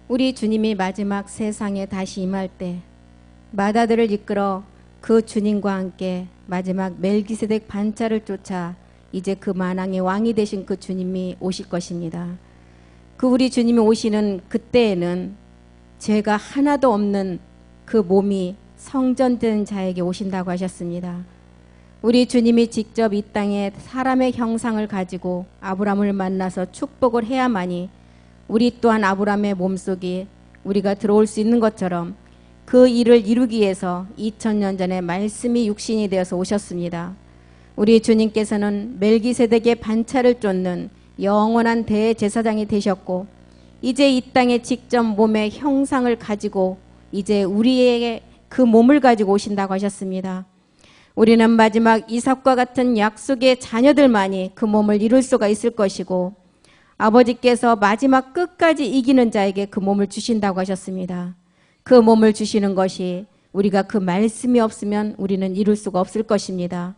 우리 주님이 마지막 세상에 다시 임할 때 마다들을 이끌어 그 주님과 함께 마지막 멜기세덱 반차를 쫓아 이제 그 만왕의 왕이 되신 그 주님이 오실 것입니다. 그 우리 주님이 오시는 그때에는 죄가 하나도 없는 그 몸이 성전된 자에게 오신다고 하셨습니다. 우리 주님이 직접 이 땅에 사람의 형상을 가지고 아브라함을 만나서 축복을 해야만이 우리 또한 아브라함의 몸속에 우리가 들어올 수 있는 것처럼 그 일을 이루기 위해서 2000년 전에 말씀이 육신이 되어서 오셨습니다. 우리 주님께서는 멜기세덱의 반차를 쫓는 영원한 대제사장이 되셨고 이제 이 땅에 직접 몸의 형상을 가지고 이제 우리에게 그 몸을 가지고 오신다고 하셨습니다. 우리는 마지막 이삭과 같은 약속의 자녀들만이 그 몸을 이룰 수가 있을 것이고 아버지께서 마지막 끝까지 이기는 자에게 그 몸을 주신다고 하셨습니다. 그 몸을 주시는 것이 우리가 그 말씀이 없으면 우리는 이룰 수가 없을 것입니다.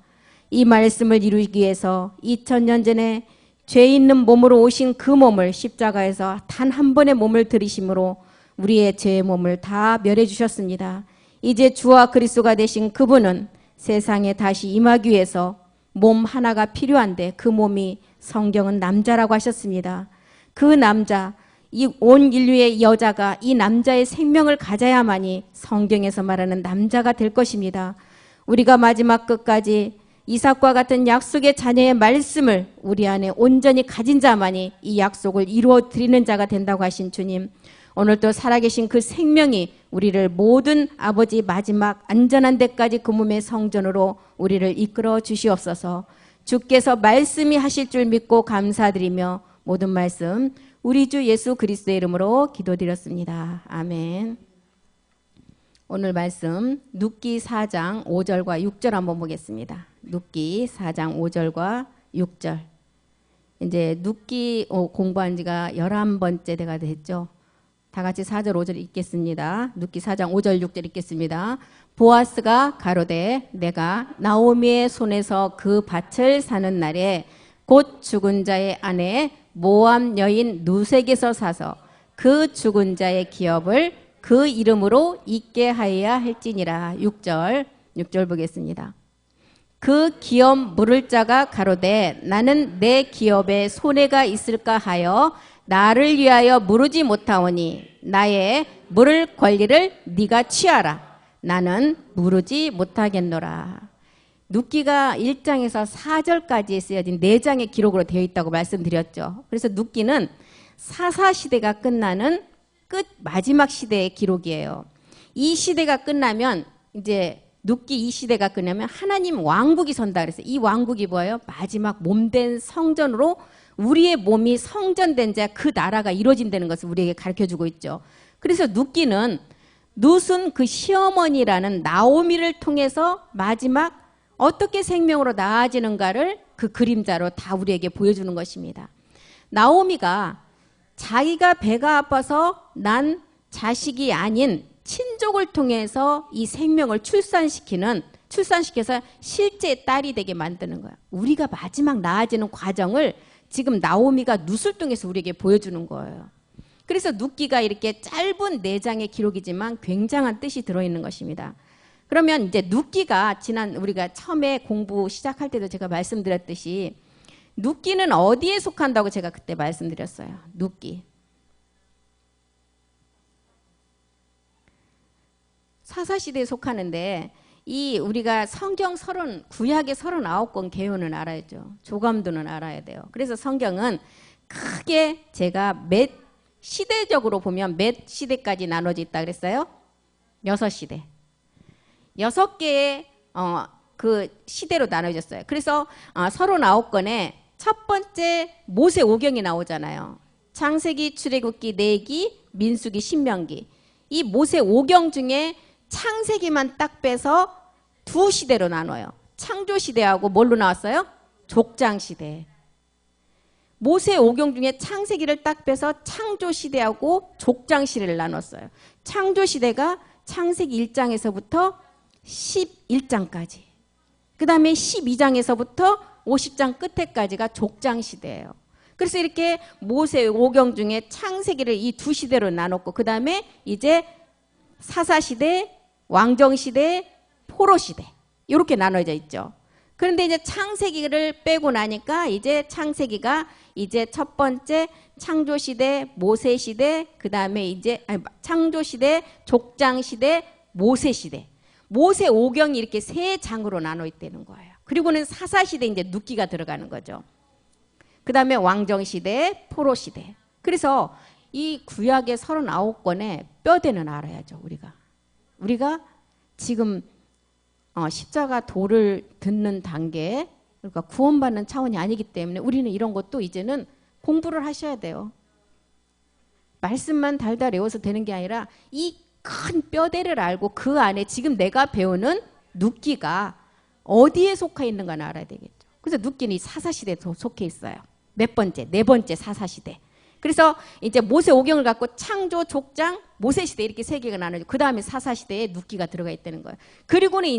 이 말씀을 이루기 위해서 2000년 전에 죄 있는 몸으로 오신 그 몸을 십자가에서 단 한 번의 몸을 들이심으로 우리의 죄의 몸을 다 멸해 주셨습니다. 이제 주와 그리스도가 되신 그분은 세상에 다시 임하기 위해서 몸 하나가 필요한데 그 몸이 성경은 남자라고 하셨습니다. 그 남자, 이 온 인류의 여자가 이 남자의 생명을 가져야만이 성경에서 말하는 남자가 될 것입니다. 우리가 마지막 끝까지 이삭과 같은 약속의 자녀의 말씀을 우리 안에 온전히 가진 자만이 이 약속을 이루어 드리는 자가 된다고 하신 주님, 오늘도 살아계신 그 생명이 우리를 모든 아버지 마지막 안전한 데까지 그 몸의 성전으로 우리를 이끌어 주시옵소서. 주께서 말씀이 하실 줄 믿고 감사드리며 모든 말씀 우리 주 예수 그리스도의 이름으로 기도드렸습니다. 아멘. 오늘 말씀 눕기 4장 5절과 6절 한번 보겠습니다. 눕기 4장 5절과 6절. 이제 눕기 공부한 지가 11번째 대가 됐죠. 다 같이 4절 5절 읽겠습니다. 눕기 4장 5절 6절 읽겠습니다. 보아스가 가로되 내가 나오미의 손에서 그 밭을 사는 날에 곧 죽은 자의 아내 모압 여인 누색에서 사서 그 죽은 자의 기업을 그 이름으로 잊게 하여야 할지니라. 6절 보겠습니다. 그 기업 물을 자가 가로되 나는 내 기업에 손해가 있을까 하여 나를 위하여 물으지 못하오니 나의 물을 권리를 네가 취하라. 나는 물으지 못하겠노라. 눕기가 1장에서 4절까지 쓰여진 4장의 기록으로 되어 있다고 말씀드렸죠. 그래서 눕기는 사사시대가 끝나는 끝 마지막 시대의 기록이에요. 이 시대가 끝나면 이제 눕기 이 시대가 끝나면 하나님 왕국이 선다 그래서 이 왕국이 뭐예요? 마지막 몸된 성전으로 우리의 몸이 성전된 자 그 나라가 이루어진다는 것을 우리에게 가르쳐주고 있죠. 그래서 눕기는 룻은 그 시어머니라는 나오미를 통해서 마지막 어떻게 생명으로 나아지는가를 그 그림자로 다 우리에게 보여주는 것입니다. 나오미가 자기가 배가 아파서 난 자식이 아닌 친족을 통해서 이 생명을 출산시켜서 실제 딸이 되게 만드는 거야. 우리가 마지막 나아지는 과정을 지금 나오미가 룻을 통해서 우리에게 보여주는 거예요. 그래서 눕기가 이렇게 짧은 4장의 기록이지만 굉장한 뜻이 들어있는 것입니다. 그러면 이제 눕기가 지난 우리가 처음에 공부 시작할 때도 제가 말씀드렸듯이 눕기는 어디에 속한다고 제가 그때 말씀드렸어요. 눕기. 사사시대에 속하는데 이 우리가 성경 구약의 39권 개요는 알아야죠. 조감도는 알아야 돼요. 그래서 성경은 크게 제가 시대적으로 보면 몇 시대까지 나눠져 있다 그랬어요? 6시대. 6개의 그 시대로 나눠졌어요. 그래서 39권에 첫 번째 모세오경이 나오잖아요. 창세기, 출애굽기, 레위기, 민수기, 신명기. 이 모세오경 중에 창세기만 딱 빼서 2시대로 나눠요. 창조시대하고 뭘로 나왔어요? 족장시대. 모세오경 중에 창세기를 딱 빼서 창조시대하고 족장시대를 나눴어요. 창조시대가 창세기 1장에서부터 11장까지. 그 다음에 12장에서부터 50장 끝에까지가 족장시대예요. 그래서 이렇게 모세 오경 중에 창세기를 이 두 시대로 나눴고 그 다음에 이제 사사시대, 왕정시대, 포로시대 이렇게 나눠져 있죠. 그런데 이제 창세기를 빼고 나니까 이제 창세기가 이제 첫 번째 창조시대, 모세시대, 그 다음에 이제 창조시대, 족장시대, 모세시대. 모세 오경이 이렇게 세 장으로 나눠 있다는 거예요. 그리고는 사사시대 이제 눕기가 들어가는 거죠. 그 다음에 왕정시대, 포로시대. 그래서 이 구약의 39권의 뼈대는 알아야죠. 우리가 지금 십자가 도를 듣는 단계, 그러니까 구원받는 차원이 아니기 때문에 우리는 이런 것도 이제는 공부를 하셔야 돼요. 말씀만 달달 외워서 되는 게 아니라 이 큰 뼈대를 알고 그 안에 지금 내가 배우는 눕기가 어디에 속해 있는가는 알아야 되겠죠. 그래서 눕기는 이 사사시대에 속해 있어요. 몇 번째? 네 번째 사사시대. 그래서 이제 모세 오경을 갖고 창조, 족장, 모세시대 이렇게 세 개가 나눠져. 그 다음에 사사시대에 눕기가 들어가 있다는 거예요. 그리고는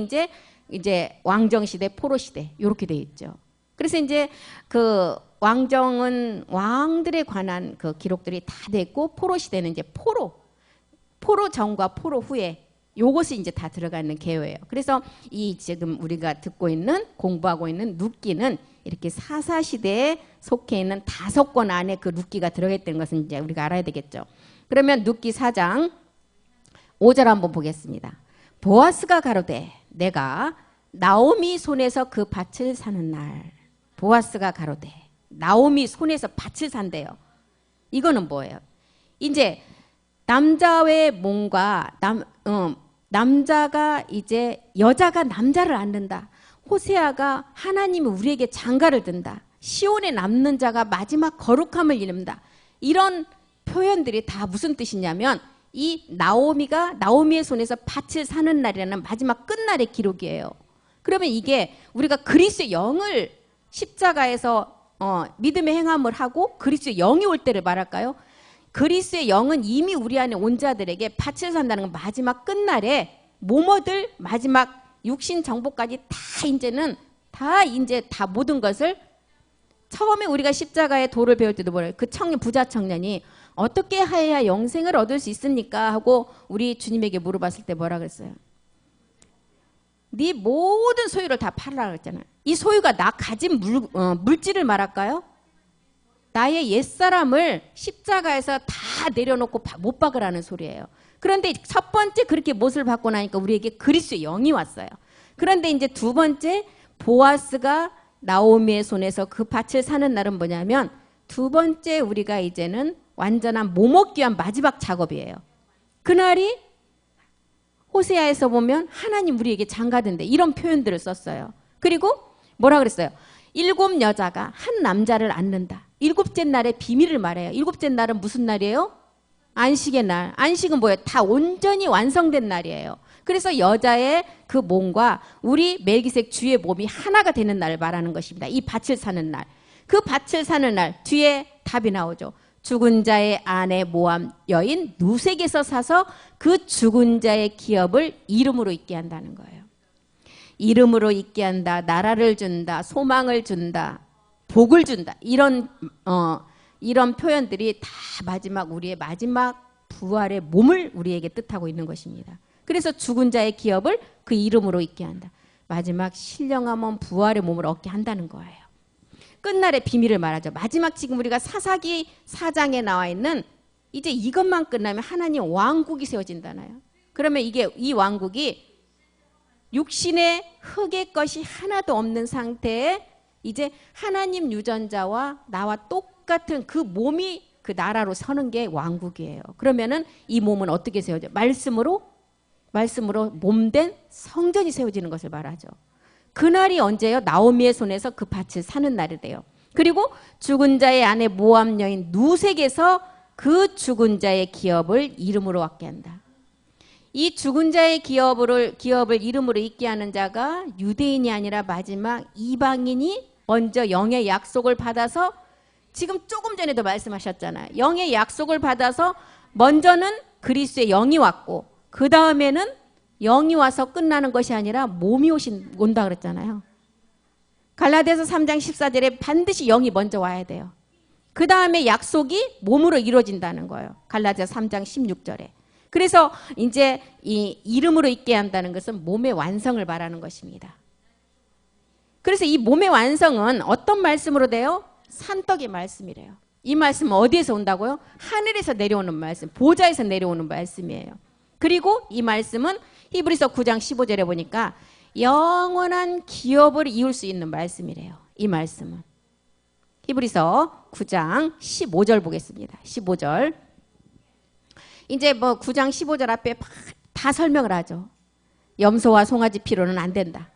이제 왕정시대, 포로시대 이렇게 돼 있죠. 그래서 이제 그 왕정은 왕들에 관한 그 기록들이 다 됐고 포로시대는 이제 포로 전과 포로 후에 요것이 이제 다 들어가는 개요예요. 그래서 이 지금 우리가 듣고 있는 공부하고 있는 눕기는 이렇게 사사시대에 속해 있는 5권 안에 그 눕기가 들어가 있다는 것은 이제 우리가 알아야 되겠죠. 그러면 눕기 4장 5절 한번 보겠습니다. 보아스가 가로되 내가 나오미 손에서 그 밭을 사는 날. 보아스가 가로되 나오미 손에서 밭을 산대요. 이거는 뭐예요? 이제 남자의 몸과 남자가 이제 여자가 남자를 안는다. 호세아가 하나님이 우리에게 장가를 든다. 시온에 남는 자가 마지막 거룩함을 이룬다. 이런 표현들이 다 무슨 뜻이냐면 이 나오미의 손에서 밭을 사는 날이라는 마지막 끝날의 기록이에요. 그러면 이게 우리가 그리스도의 영을 십자가에서 믿음의 행함을 하고 그리스도의 영이 올 때를 말할까요? 그리스도의 영은 이미 우리 안에 온 자들에게 밭을 산다는 건 마지막 끝날에 모모들 마지막 육신 정복까지 다 모든 것을 처음에 우리가 십자가의 도를 배울 때도 뭐래요? 그 부자 청년이 어떻게 해야 영생을 얻을 수 있습니까? 하고 우리 주님에게 물어봤을 때 뭐라 그랬어요? 네 모든 소유를 다 팔아라 그랬잖아요. 이 소유가 나 가진 물질을 말할까요? 나의 옛사람을 십자가에서 다 내려놓고 못 박으라는 소리예요. 그런데 첫 번째 그렇게 못을 받고 나니까 우리에게 그리스도의 영이 왔어요. 그런데 이제 두 번째 보아스가 나오미의 손에서 그 밭을 사는 날은 뭐냐면 두 번째 우리가 이제는 완전한 몸먹기 위한 마지막 작업이에요. 그날이 호세아에서 보면 하나님 우리에게 장가든대 이런 표현들을 썼어요. 그리고 뭐라 그랬어요? 7 여자가 한 남자를 안는다. 7째 날의 비밀을 말해요. 7째 날은 무슨 날이에요? 안식의 날. 안식은 뭐예요? 다 온전히 완성된 날이에요. 그래서 여자의 그 몸과 우리 멜기세덱 주의 몸이 하나가 되는 날을 말하는 것입니다. 이 밭을 사는 날. 그 밭을 사는 날 뒤에 답이 나오죠. 죽은 자의 아내 모함 여인 누색에서 사서 그 죽은 자의 기업을 이름으로 있게 한다는 거예요. 이름으로 있게 한다. 나라를 준다. 소망을 준다. 복을 준다. 이런 표현들이 다 우리의 마지막 부활의 몸을 우리에게 뜻하고 있는 것입니다. 그래서 죽은 자의 기업을 그 이름으로 있게 한다. 마지막 신령함은 부활의 몸을 얻게 한다는 거예요. 끝날의 비밀을 말하죠. 마지막 지금 우리가 사사기 4장에 나와 있는 이제 이것만 끝나면 하나님 왕국이 세워진다나요. 그러면 이 왕국이 육신의 흙의 것이 하나도 없는 상태에 이제 하나님 유전자와 나와 똑같은 그 몸이 그 나라로 서는 게 왕국이에요. 그러면은 이 몸은 어떻게 세워져? 말씀으로 몸된 성전이 세워지는 것을 말하죠. 그날이 언제예요? 나오미의 손에서 그 밭을 사는 날이 돼요. 그리고 죽은 자의 아내 모함 여인 누색에서 그 죽은 자의 기업을 이름으로 얻게 한다. 이 죽은 자의 기업을 이름으로 잊게 하는 자가 유대인이 아니라 마지막 이방인이 먼저 영의 약속을 받아서 지금 조금 전에도 말씀하셨잖아요. 영의 약속을 받아서 먼저는 그리스도의 영이 왔고 그 다음에는 영이 와서 끝나는 것이 아니라 몸이 온다 그랬잖아요. 갈라디아서 3장 14절에 반드시 영이 먼저 와야 돼요. 그 다음에 약속이 몸으로 이루어진다는 거예요. 갈라디아서 3장 16절에. 그래서 이제 이 이름으로 있게 한다는 것은 몸의 완성을 말하는 것입니다. 그래서 이 몸의 완성은 어떤 말씀으로 돼요? 산떡의 말씀이래요. 이 말씀은 어디에서 온다고요? 하늘에서 내려오는 말씀, 보좌에서 내려오는 말씀이에요. 그리고 이 말씀은 히브리서 9장 15절에 보니까 영원한 기업을 이룰 수 있는 말씀이래요. 이 말씀은. 히브리서 9장 15절 보겠습니다. 15절. 이제 뭐 9장 15절 앞에 다 설명을 하죠. 염소와 송아지 피로는 안 된다.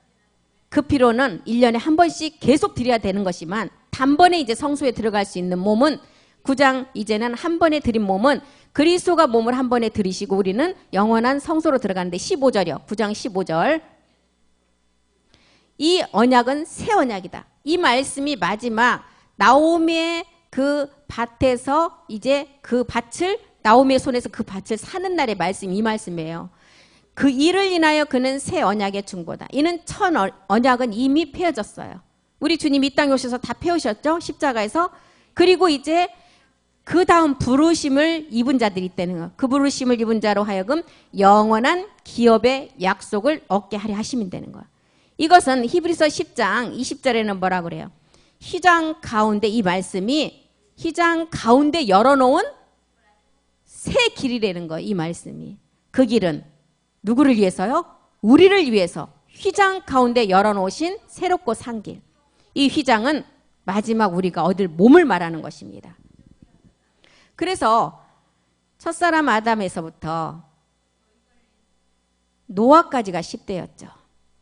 그 피로는 1년에 한 번씩 계속 드려야 되는 것이지만 단번에 이제 성소에 들어갈 수 있는 몸은 9장 이제는 한 번에 드린 몸은 그리스도가 몸을 한 번에 들이시고 우리는 영원한 성소로 들어가는데 15절이요. 9장 15절. 이 언약은 새 언약이다. 이 말씀이 마지막 나오미의 그 밭에서 이제 그 밭을 나오미의 손에서 그 밭을 사는 날의 말씀 이 말씀이에요. 그 일을 인하여 그는 새 언약의 중보다. 이는 첫 언약은 이미 폐어졌어요. 우리 주님 이 땅에 오셔서 다 폐우셨죠? 십자가에서. 그리고 이제 그 다음 부르심을 입은 자들이 있다는 거예요. 그 부르심을 입은 자로 하여금 영원한 기업의 약속을 얻게 하려 하시면 되는 거예요. 이것은 히브리서 10장 20절에는 뭐라 그래요? 휘장 가운데 이 말씀이 휘장 가운데 열어놓은 새 길이라는 거예요. 이 말씀이. 그 길은 누구를 위해서요? 우리를 위해서 휘장 가운데 열어놓으신 새롭고 산 길. 이 휘장은 마지막 우리가 얻을 몸을 말하는 것입니다. 그래서 첫사람 아담에서부터 노아까지가 10대였죠.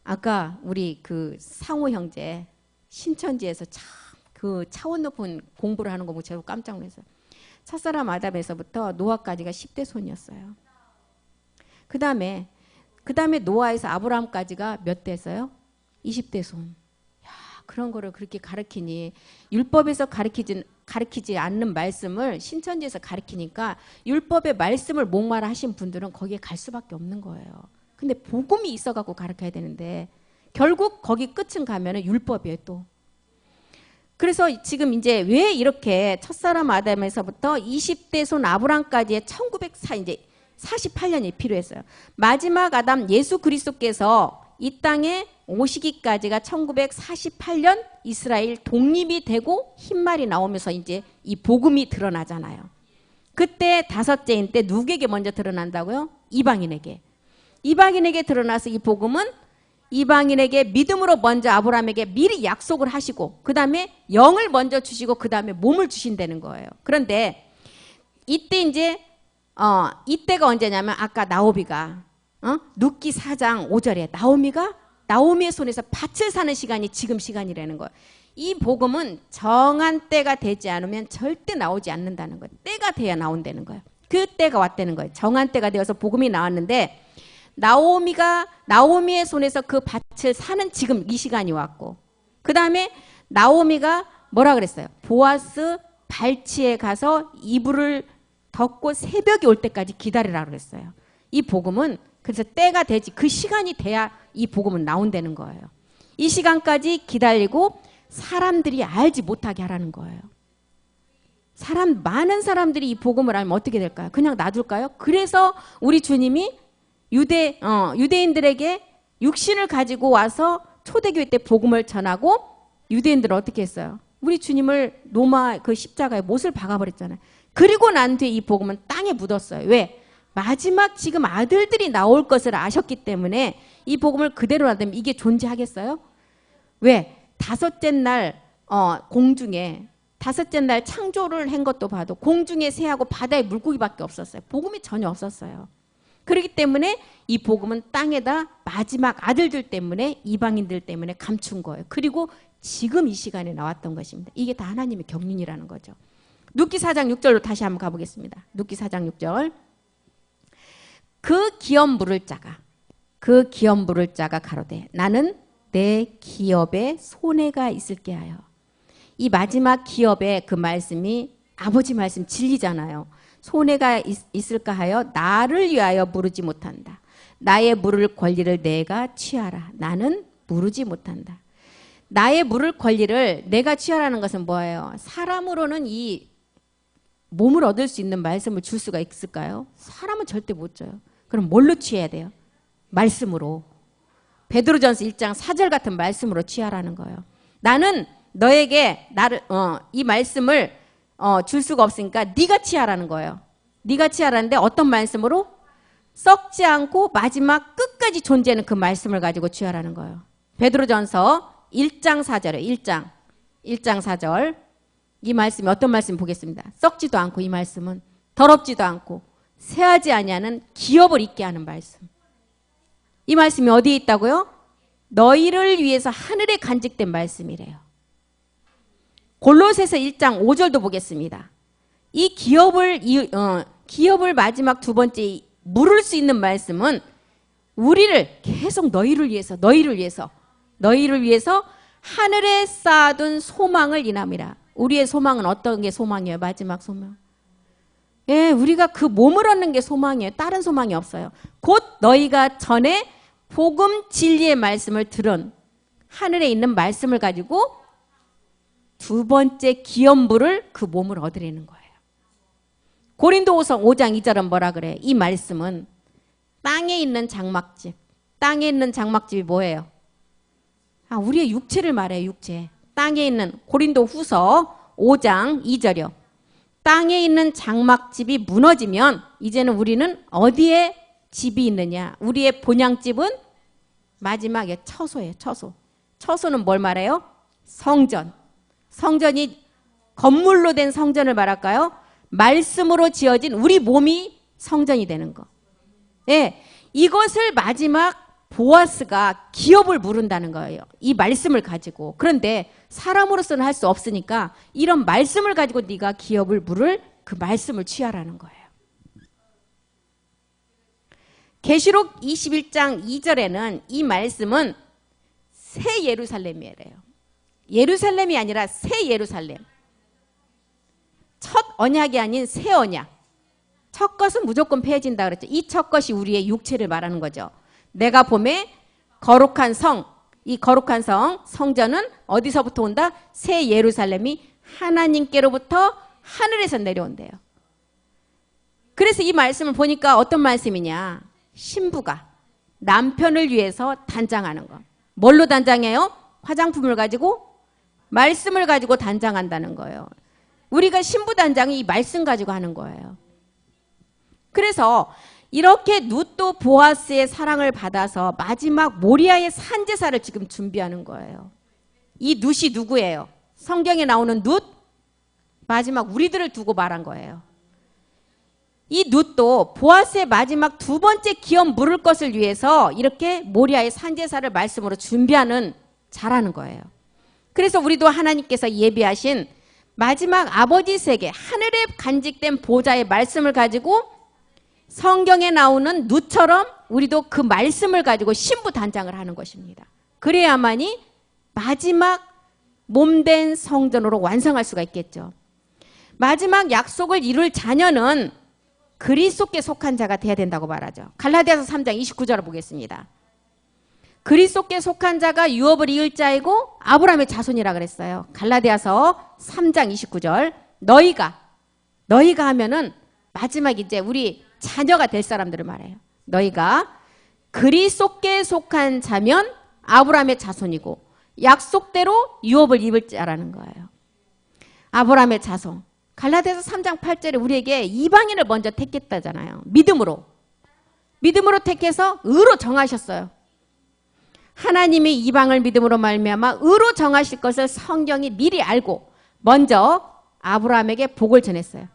아까 우리 그 상호 형제 신천지에서 참 그 차원 높은 공부를 하는 거 보고 제가 깜짝 놀랐어요. 첫사람 아담에서부터 노아까지가 10대 손이었어요. 그 다음에 노아에서 아브라함까지가 몇 대였어요? 20대 손. 야, 그런 거를 그렇게 가르치니 율법에서 가르치지 않는 말씀을 신천지에서 가르치니까 율법의 말씀을 목마라 하신 분들은 거기에 갈 수밖에 없는 거예요. 근데 복음이 있어갖고 가르쳐야 되는데 결국 거기 끝은 가면은 율법이에요 또. 그래서 지금 이제 왜 이렇게 첫사람 아담에서부터 20대 손 아브람까지의 1948년이 필요했어요. 마지막 아담 예수 그리스도께서 이 땅에 오시기까지가 1948년 이스라엘 독립이 되고 흰말이 나오면서 이제 이 복음이 드러나잖아요. 그때 다섯째인 때 누구에게 먼저 드러난다고요? 이방인에게. 이방인에게 드러나서 이 복음은 이방인에게 믿음으로 먼저 아브라함에게 미리 약속을 하시고 그 다음에 영을 먼저 주시고 그 다음에 몸을 주신다는 거예요. 그런데 이때 이제 이때가 언제냐면 아까 나오미가 룻기 4장 5절에 나오미의 손에서 밭을 사는 시간이 지금 시간이라는 거예요. 이 복음은 정한 때가 되지 않으면 절대 나오지 않는다는 거예요. 때가 돼야 나온다는 거예요. 그 때가 왔다는 거예요. 정한 때가 되어서 복음이 나왔는데 나오미의 손에서 그 밭을 사는 지금 이 시간이 왔고 그 다음에 나오미가 뭐라 그랬어요? 보아스 발치에 가서 이불을 덮고 새벽이 올 때까지 기다리라고 그랬어요. 이 복음은 그래서 때가 되지 그 시간이 돼야 이 복음은 나온다는 거예요. 이 시간까지 기다리고 사람들이 알지 못하게 하라는 거예요. 많은 사람들이 이 복음을 알면 어떻게 될까요? 그냥 놔둘까요? 그래서 우리 주님이 유대인들에게 육신을 가지고 와서 초대교회 때 복음을 전하고 유대인들은 어떻게 했어요? 우리 주님을 로마 그 십자가에 못을 박아버렸잖아요. 그리고 난 뒤에 이 복음은 땅에 묻었어요. 왜? 마지막 지금 아들들이 나올 것을 아셨기 때문에 이 복음을 그대로 놔두면 이게 존재하겠어요? 왜? 다섯째 날 공중에 다섯째 날 창조를 한 것도 봐도 공중에 새하고 바다에 물고기밖에 없었어요. 복음이 전혀 없었어요. 그렇기 때문에 이 복음은 땅에다 마지막 아들들 때문에 이방인들 때문에 감춘 거예요. 그리고 지금 이 시간에 나왔던 것입니다. 이게 다 하나님의 경륜이라는 거죠. 룻기 4장 6절로 다시 한번 가보겠습니다. 룻기 4장 6절. 그 기업 물을 자가 가로되 나는 내 기업에 손해가 있을게 하여. 이 마지막 기업의 그 말씀이 아버지 말씀 진리잖아요. 손해가 있을까 하여 나를 위하여 물으지 못한다. 나의 물을 권리를 내가 취하라. 나는 물으지 못한다. 나의 물을 권리를 내가 취하라는 것은 뭐예요? 사람으로는 이 몸을 얻을 수 있는 말씀을 줄 수가 있을까요? 사람은 절대 못 줘요. 그럼 뭘로 취해야 돼요? 말씀으로. 베드로전서 1장 4절 같은 말씀으로 취하라는 거예요. 나는 너에게 이 말씀을 줄 수가 없으니까 네가 취하라는 거예요. 네가 취하라는데 어떤 말씀으로? 썩지 않고 마지막 끝까지 존재하는 그 말씀을 가지고 취하라는 거예요. 베드로전서 1장 4절에 1장 4절 이 말씀이 어떤 말씀 보겠습니다. 썩지도 않고 이 말씀은 더럽지도 않고 새하지 아니하는 기업을 있게 하는 말씀. 이 말씀이 어디에 있다고요? 너희를 위해서 하늘에 간직된 말씀이래요. 골로새서 1장 5절도 보겠습니다. 이 기업을 마지막 두 번째 물을 수 있는 말씀은 우리를 계속 너희를 위해서 하늘에 쌓아둔 소망을 인함이라. 우리의 소망은 어떤 게 소망이에요? 마지막 소망. 예, 우리가 그 몸을 얻는 게 소망이에요. 다른 소망이 없어요. 곧 너희가 전에 복음 진리의 말씀을 들은 하늘에 있는 말씀을 가지고 두 번째 기업물을 그 몸을 얻으려는 거예요. 고린도후서 5장 2절은 뭐라 그래? 이 말씀은 땅에 있는 장막집. 땅에 있는 장막집이 뭐예요? 우리의 육체를 말해요. 육체. 땅에 있는 고린도후서 5장 2절이요. 땅에 있는 장막집이 무너지면 이제는 우리는 어디에 집이 있느냐? 우리의 본향집은 마지막에 처소예요. 처소는 뭘 말해요? 성전. 성전이 건물로 된 성전을 말할까요? 말씀으로 지어진 우리 몸이 성전이 되는 거. 예, 이것을 마지막 보아스가 기업을 물은다는 거예요. 이 말씀을 가지고. 그런데 사람으로서는 할 수 없으니까 이런 말씀을 가지고 네가 기업을 물을 그 말씀을 취하라는 거예요. 계시록 21장 2절에는 이 말씀은 새 예루살렘이래요. 예루살렘이 아니라 새 예루살렘. 첫 언약이 아닌 새 언약. 첫 것은 무조건 폐해진다 그랬죠. 이 첫 것이 우리의 육체를 말하는 거죠. 내가 봄에 거룩한 성, 이 거룩한 성전은 어디서부터 온다? 새 예루살렘이 하나님께로부터 하늘에서 내려온대요. 그래서 이 말씀을 보니까 어떤 말씀이냐? 신부가 남편을 위해서 단장하는 거. 뭘로 단장해요? 화장품을 가지고? 말씀을 가지고 단장한다는 거예요. 우리가 신부 단장이 이 말씀 가지고 하는 거예요. 그래서 이렇게 룻도 보아스의 사랑을 받아서 마지막 모리아의 산제사를 지금 준비하는 거예요. 이 룻이 누구예요? 성경에 나오는 룻? 마지막 우리들을 두고 말한 거예요. 이 룻도 보아스의 마지막 두 번째 기업 물을 것을 위해서 이렇게 모리아의 산제사를 말씀으로 준비하는 자라는 거예요. 그래서 우리도 하나님께서 예비하신 마지막 아버지 세계 하늘에 간직된 보좌의 말씀을 가지고 성경에 나오는 룻처럼 우리도 그 말씀을 가지고 신부 단장을 하는 것입니다. 그래야만이 마지막 몸된 성전으로 완성할 수가 있겠죠. 마지막 약속을 이룰 자녀는 그리스도께 속한 자가 돼야 된다고 말하죠. 갈라디아서 3장 29절을 보겠습니다. 그리스도께 속한 자가 유업을 이을 자이고 아브라함의 자손이라 그랬어요. 갈라디아서 3장 29절. 너희가 하면은 마지막 이제 우리 자녀가 될 사람들을 말해요. 너희가 그리스도께 속한 자면 아브라함의 자손이고 약속대로 유업을 입을 자라는 거예요. 아브라함의 자손. 갈라디아서 3장 8절에 우리에게 이방인을 먼저 택했다잖아요. 믿음으로 택해서 의로 정하셨어요. 하나님이 이방을 믿음으로 말미암아 의로 정하실 것을 성경이 미리 알고 먼저 아브라함에게 복을 전했어요.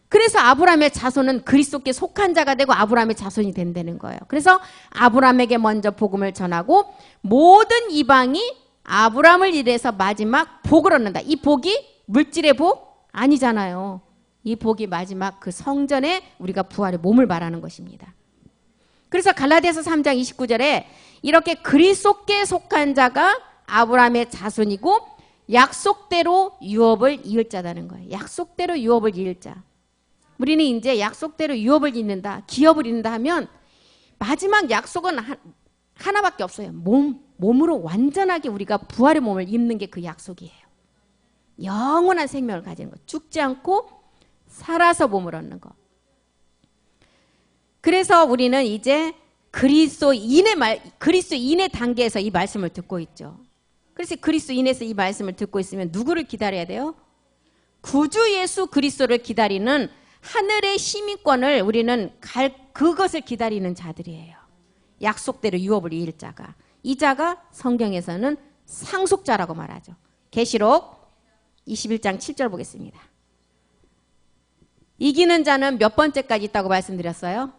그래서 아브라함의 자손은 그리스도께 속한 자가 되고 아브라함의 자손이 된다는 거예요. 그래서 아브라함에게 먼저 복음을 전하고 모든 이방이 아브라함을 이래서 마지막 복을 얻는다. 이 복이 물질의 복 아니잖아요. 이 복이 마지막 그 성전에 우리가 부활의 몸을 말하는 것입니다. 그래서 갈라디아서 3장 29절에 이렇게 그리스도께 속한 자가 아브라함의 자손이고 약속대로 유업을 이을 자라는 거예요. 약속대로 유업을 이을 자. 우리는 이제 약속대로 유업을 잇는다, 기업을 잇는다 하면 마지막 약속은 하나밖에 없어요. 몸으로 완전하게 우리가 부활의 몸을 입는 게 그 약속이에요. 영원한 생명을 가지는 거. 죽지 않고 살아서 몸을 얻는 거. 그래서 우리는 이제 그리스도인의 단계에서 이 말씀을 듣고 있죠. 그래서 그리스도인에서 이 말씀을 듣고 있으면 누구를 기다려야 돼요? 구주 예수 그리스도를 기다리는 하늘의 시민권을 우리는 그것을 기다리는 자들이에요. 약속대로 유업을 이을 자가. 이 자가 성경에서는 상속자라고 말하죠. 계시록 21장 7절 보겠습니다. 이기는 자는 몇 번째까지 있다고 말씀드렸어요?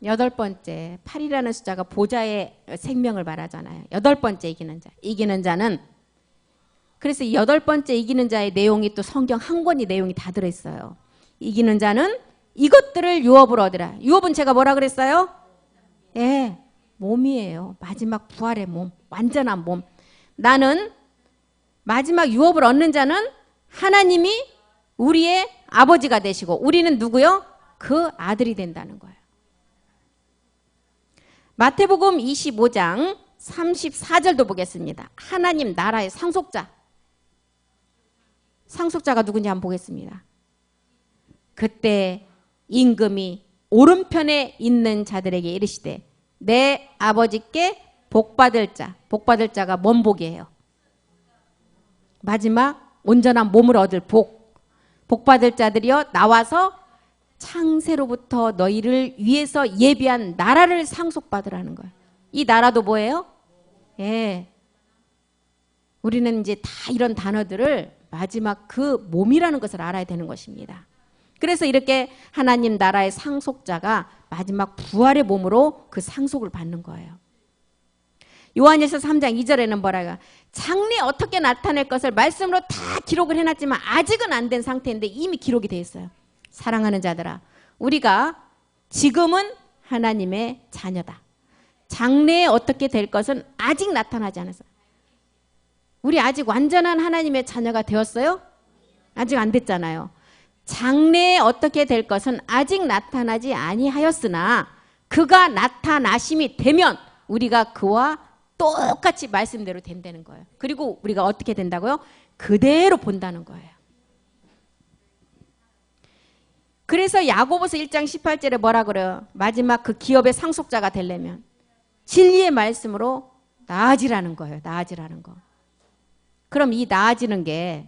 8번째. 8이라는 숫자가 보좌의 생명을 말하잖아요. 8번째 이기는 자. 이기는 자는, 그래서 이 8번째 이기는 자의 내용이 또 성경 한 권이 내용이 다 들어있어요. 이기는 자는 이것들을 유업으로 얻으라. 유업은 제가 뭐라 그랬어요? 예, 몸이에요. 마지막 부활의 몸, 완전한 몸. 나는 마지막 유업을 얻는 자는 하나님이 우리의 아버지가 되시고 우리는 누구요? 그 아들이 된다는 거예요. 마태복음 25장 34절도 보겠습니다. 하나님 나라의 상속자. 상속자가 누군지 한번 보겠습니다. 그때 임금이 오른편에 있는 자들에게 이르시되 내 아버지께 복받을 자. 복받을 자가 뭔 복이에요? 마지막 온전한 몸을 얻을 복. 복받을 자들이여 나와서 창세로부터 너희를 위해서 예비한 나라를 상속받으라는 거예요. 이 나라도 뭐예요? 예. 우리는 이제 다 이런 단어들을 마지막 그 몸이라는 것을 알아야 되는 것입니다. 그래서 이렇게 하나님 나라의 상속자가 마지막 부활의 몸으로 그 상속을 받는 거예요. 요한일서 3장 2절에는 뭐라고? 장래에 어떻게 나타낼 것을 말씀으로 다 기록을 해놨지만 아직은 안 된 상태인데 이미 기록이 돼 있어요. 사랑하는 자들아, 우리가 지금은 하나님의 자녀다. 장래에 어떻게 될 것은 아직 나타나지 않았어요. 우리 아직 완전한 하나님의 자녀가 되었어요? 아직 안 됐잖아요. 장래에 어떻게 될 것은 아직 나타나지 아니하였으나 그가 나타나심이 되면 우리가 그와 똑같이 말씀대로 된다는 거예요. 그리고 우리가 어떻게 된다고요? 그대로 본다는 거예요. 그래서 야고보서 1장 18절에 뭐라 그래요? 마지막 그 기업의 상속자가 되려면 진리의 말씀으로 나아지라는 거예요. 나아지라는 거. 그럼 이 나아지는 게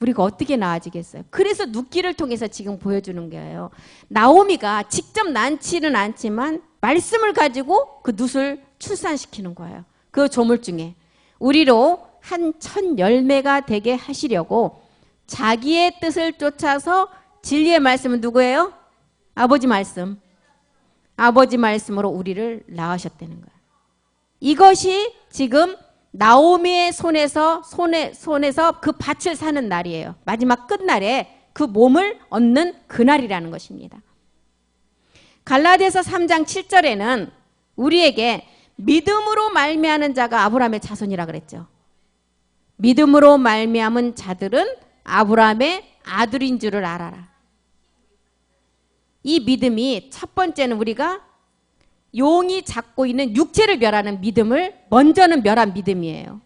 우리가 어떻게 나아지겠어요? 그래서 눕기를 통해서 지금 보여주는 거예요. 나오미가 직접 낳지는 않지만 말씀을 가지고 그 눕을 출산시키는 거예요. 그 조물 중에 우리로 한 천 열매가 되게 하시려고 자기의 뜻을 쫓아서 진리의 말씀은 누구예요? 아버지 말씀. 아버지 말씀으로 우리를 낳으셨다는 거예요. 이것이 지금 나오미의 손에서 그 밭을 사는 날이에요. 마지막 끝날에 그 몸을 얻는 그날이라는 것입니다. 갈라디아서 3장 7절에는 우리에게 믿음으로 말미암은 자가 아브라함의 자손이라 그랬죠. 믿음으로 말미암은 자들은 아브라함의 아들인 줄을 알아라. 이 믿음이 첫 번째는 우리가 용이 잡고 있는 육체를 멸하는 믿음을 먼저는 멸한 믿음이에요.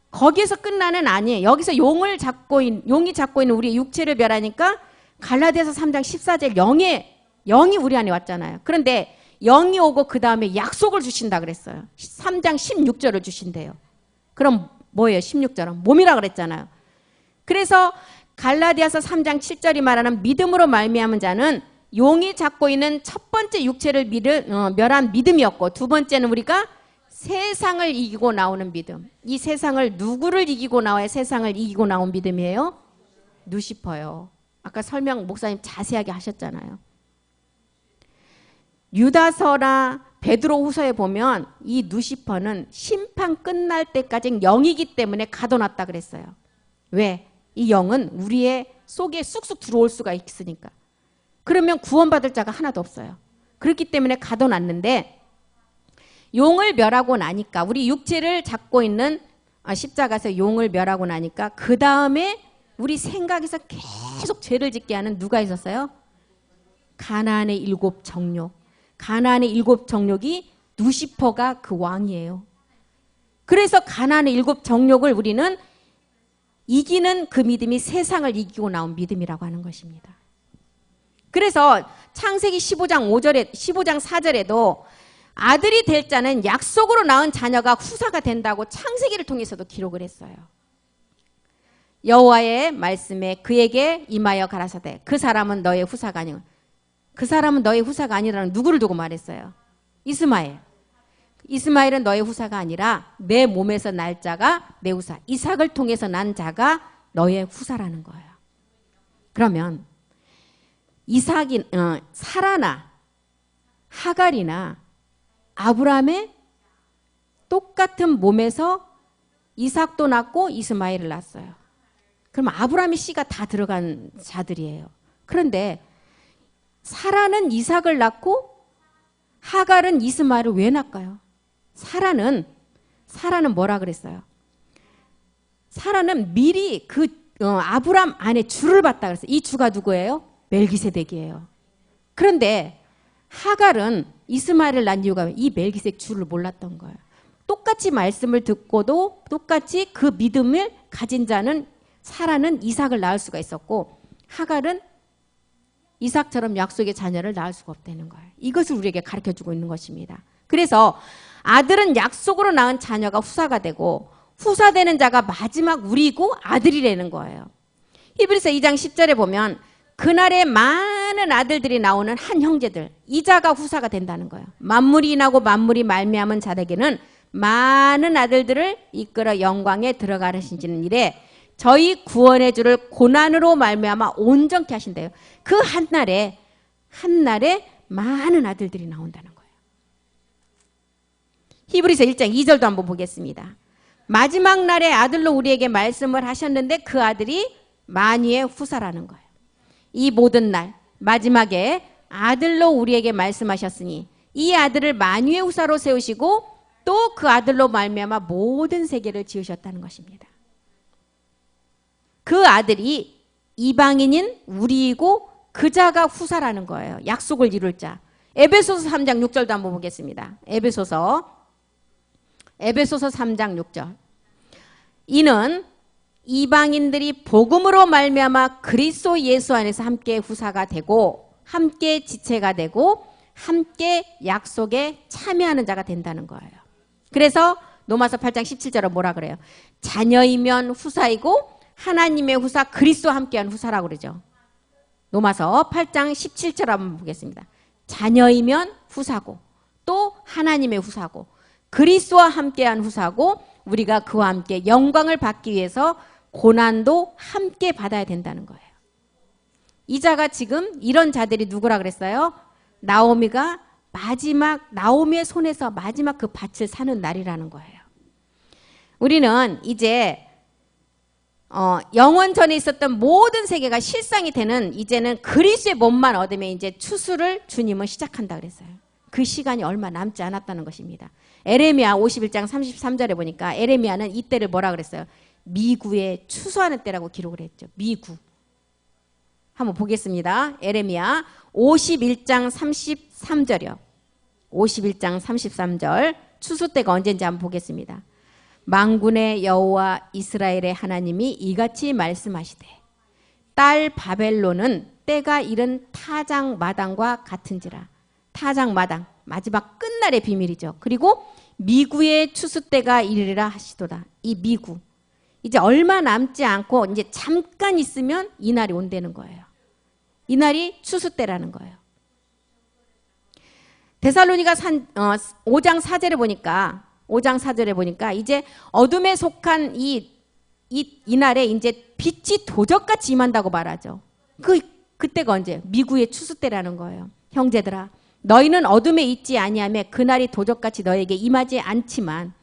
거기에서 끝나는 아니에요. 여기서 용이 잡고 있는 우리의 육체를 멸하니까 갈라디아서 3장 14절 영이 우리 안에 왔잖아요. 그런데 영이 오고 그 다음에 약속을 주신다 그랬어요. 3장 16절을 주신대요. 그럼 뭐예요? 16절은 몸이라 그랬잖아요. 그래서 갈라디아서 3장 7절이 말하는 믿음으로 말미암은 자는 용이 잡고 있는 첫 번째 육체를 멸한 믿음이었고 두 번째는 우리가 세상을 이기고 나오는 믿음. 이 세상을 누구를 이기고 나와야 세상을 이기고 나온 믿음이에요? 누시퍼요. 아까 설명 목사님 자세하게 하셨잖아요. 유다서나 베드로후서에 보면 이 누시퍼는 심판 끝날 때까지 영이기 때문에 가둬놨다 그랬어요. 왜? 이 영은 우리의 속에 쑥쑥 들어올 수가 있으니까. 그러면 구원받을 자가 하나도 없어요. 그렇기 때문에 가둬놨는데 용을 멸하고 나니까 우리 육체를 잡고 있는 십자가에서 용을 멸하고 나니까 그 다음에 우리 생각에서 계속 죄를 짓게 하는 누가 있었어요? 가나안의 7 정욕. 가나안의 7 정욕이 누시퍼가 그 왕이에요. 그래서 가나안의 7 정욕을 우리는 이기는 그 믿음이 세상을 이기고 나온 믿음이라고 하는 것입니다. 그래서 창세기 15장 4절에도 아들이 될 자는 약속으로 낳은 자녀가 후사가 된다고 창세기를 통해서도 기록을 했어요. 여호와의 말씀에 그에게 임하여 가라사대 그 사람은 너의 후사가 아니고, 그 사람은 너의 후사가 아니라는 누구를 두고 말했어요? 이스마엘. 이스마엘은 너의 후사가 아니라 내 몸에서 날 자가 내 후사, 이삭을 통해서 난 자가 너의 후사라는 거예요. 그러면 사라나 하갈이나 아브라함의 똑같은 몸에서 이삭도 낳고 이스마엘을 낳았어요. 그럼 아브라함의 씨가 다 들어간 자들이에요. 그런데 사라는 이삭을 낳고 하갈은 이스마엘을 왜 낳을까요? 사라는 뭐라 그랬어요? 사라는 미리 아브라함 안에 주를 봤다 그랬어요. 이 주가 누구예요? 멜기세덱이에요. 그런데 하갈은 이스마엘을 낳은 이유가 이 멜기세덱 주를 몰랐던 거예요. 똑같이 말씀을 듣고도 똑같이 그 믿음을 가진 자는 사라는 이삭을 낳을 수가 있었고 하갈은 이삭처럼 약속의 자녀를 낳을 수가 없다는 거예요. 이것을 우리에게 가르쳐주고 있는 것입니다. 그래서 아들은 약속으로 낳은 자녀가 후사가 되고 후사되는 자가 마지막 우리고 아들이라는 거예요. 히브리서 2장 10절에 보면 그날에 많은 아들들이 나오는 한 형제들, 이 자가 후사가 된다는 거예요. 만물이 인하고 만물이 말미암은 자에게는 많은 아들들을 이끌어 영광에 들어가시는 일에 저희 구원의 주를 고난으로 말미암아 온전케 하신대요. 그 한날에 많은 아들들이 나온다는 거예요. 히브리서 1장 2절도 한번 보겠습니다. 마지막 날에 아들로 우리에게 말씀을 하셨는데 그 아들이 만유의 후사라는 거예요. 이 모든 날 마지막에 아들로 우리에게 말씀하셨으니 이 아들을 만유의 후사로 세우시고 또 그 아들로 말미암아 모든 세계를 지으셨다는 것입니다. 그 아들이 이방인인 우리이고 그 자가 후사라는 거예요. 약속을 이룰 자. 에베소서 3장 6절도 한번 보겠습니다. 에베소서 3장 6절. 이는 이방인들이 복음으로 말미암아 그리스도 예수 안에서 함께 후사가 되고 함께 지체가 되고 함께 약속에 참여하는 자가 된다는 거예요. 그래서 로마서 8장 17절은 뭐라 그래요? 자녀이면 후사이고 하나님의 후사 그리스도와 함께한 후사라고 그러죠. 로마서 8장 17절 한번 보겠습니다. 자녀이면 후사고 또 하나님의 후사고 그리스도와 함께한 후사고 우리가 그와 함께 영광을 받기 위해서 고난도 함께 받아야 된다는 거예요. 이 자가 지금 이런 자들이 누구라 그랬어요? 나오미의 손에서 마지막 그 밭을 사는 날이라는 거예요. 우리는 이제 영원전에 있었던 모든 세계가 실상이 되는 이제는 그리스도의 몸만 얻으면 이제 추수를 주님은 시작한다 그랬어요. 그 시간이 얼마 남지 않았다는 것입니다. 에레미야 51장 33절에 보니까 에레미야는 이때를 뭐라 그랬어요? 미구의 추수하는 때라고 기록을 했죠. 미구. 한번 보겠습니다. 에레미야 51장 33절이요. 51장 33절 추수 때가 언제인지 한번 보겠습니다. 만군의 여호와 이스라엘의 하나님이 이같이 말씀하시되 딸 바벨론은 때가 이른 타작마당과 같은지라. 타작마당 마지막 끝날의 비밀이죠. 그리고 미구의 추수 때가 이르리라 하시도다. 이 미구 이제 얼마 남지 않고 이제 잠깐 있으면 이 날이 온다는 거예요. 이 날이 추수 때라는 거예요. 데살로니가 5장 4절에 보니까 이제 어둠에 속한 이 날에 이제 빛이 도적같이 임한다고 말하죠. 그때가 언제? 미구의 추수 때라는 거예요. 형제들아, 너희는 어둠에 있지 아니하며 그날이 도적같이 너에게 임하지 않지만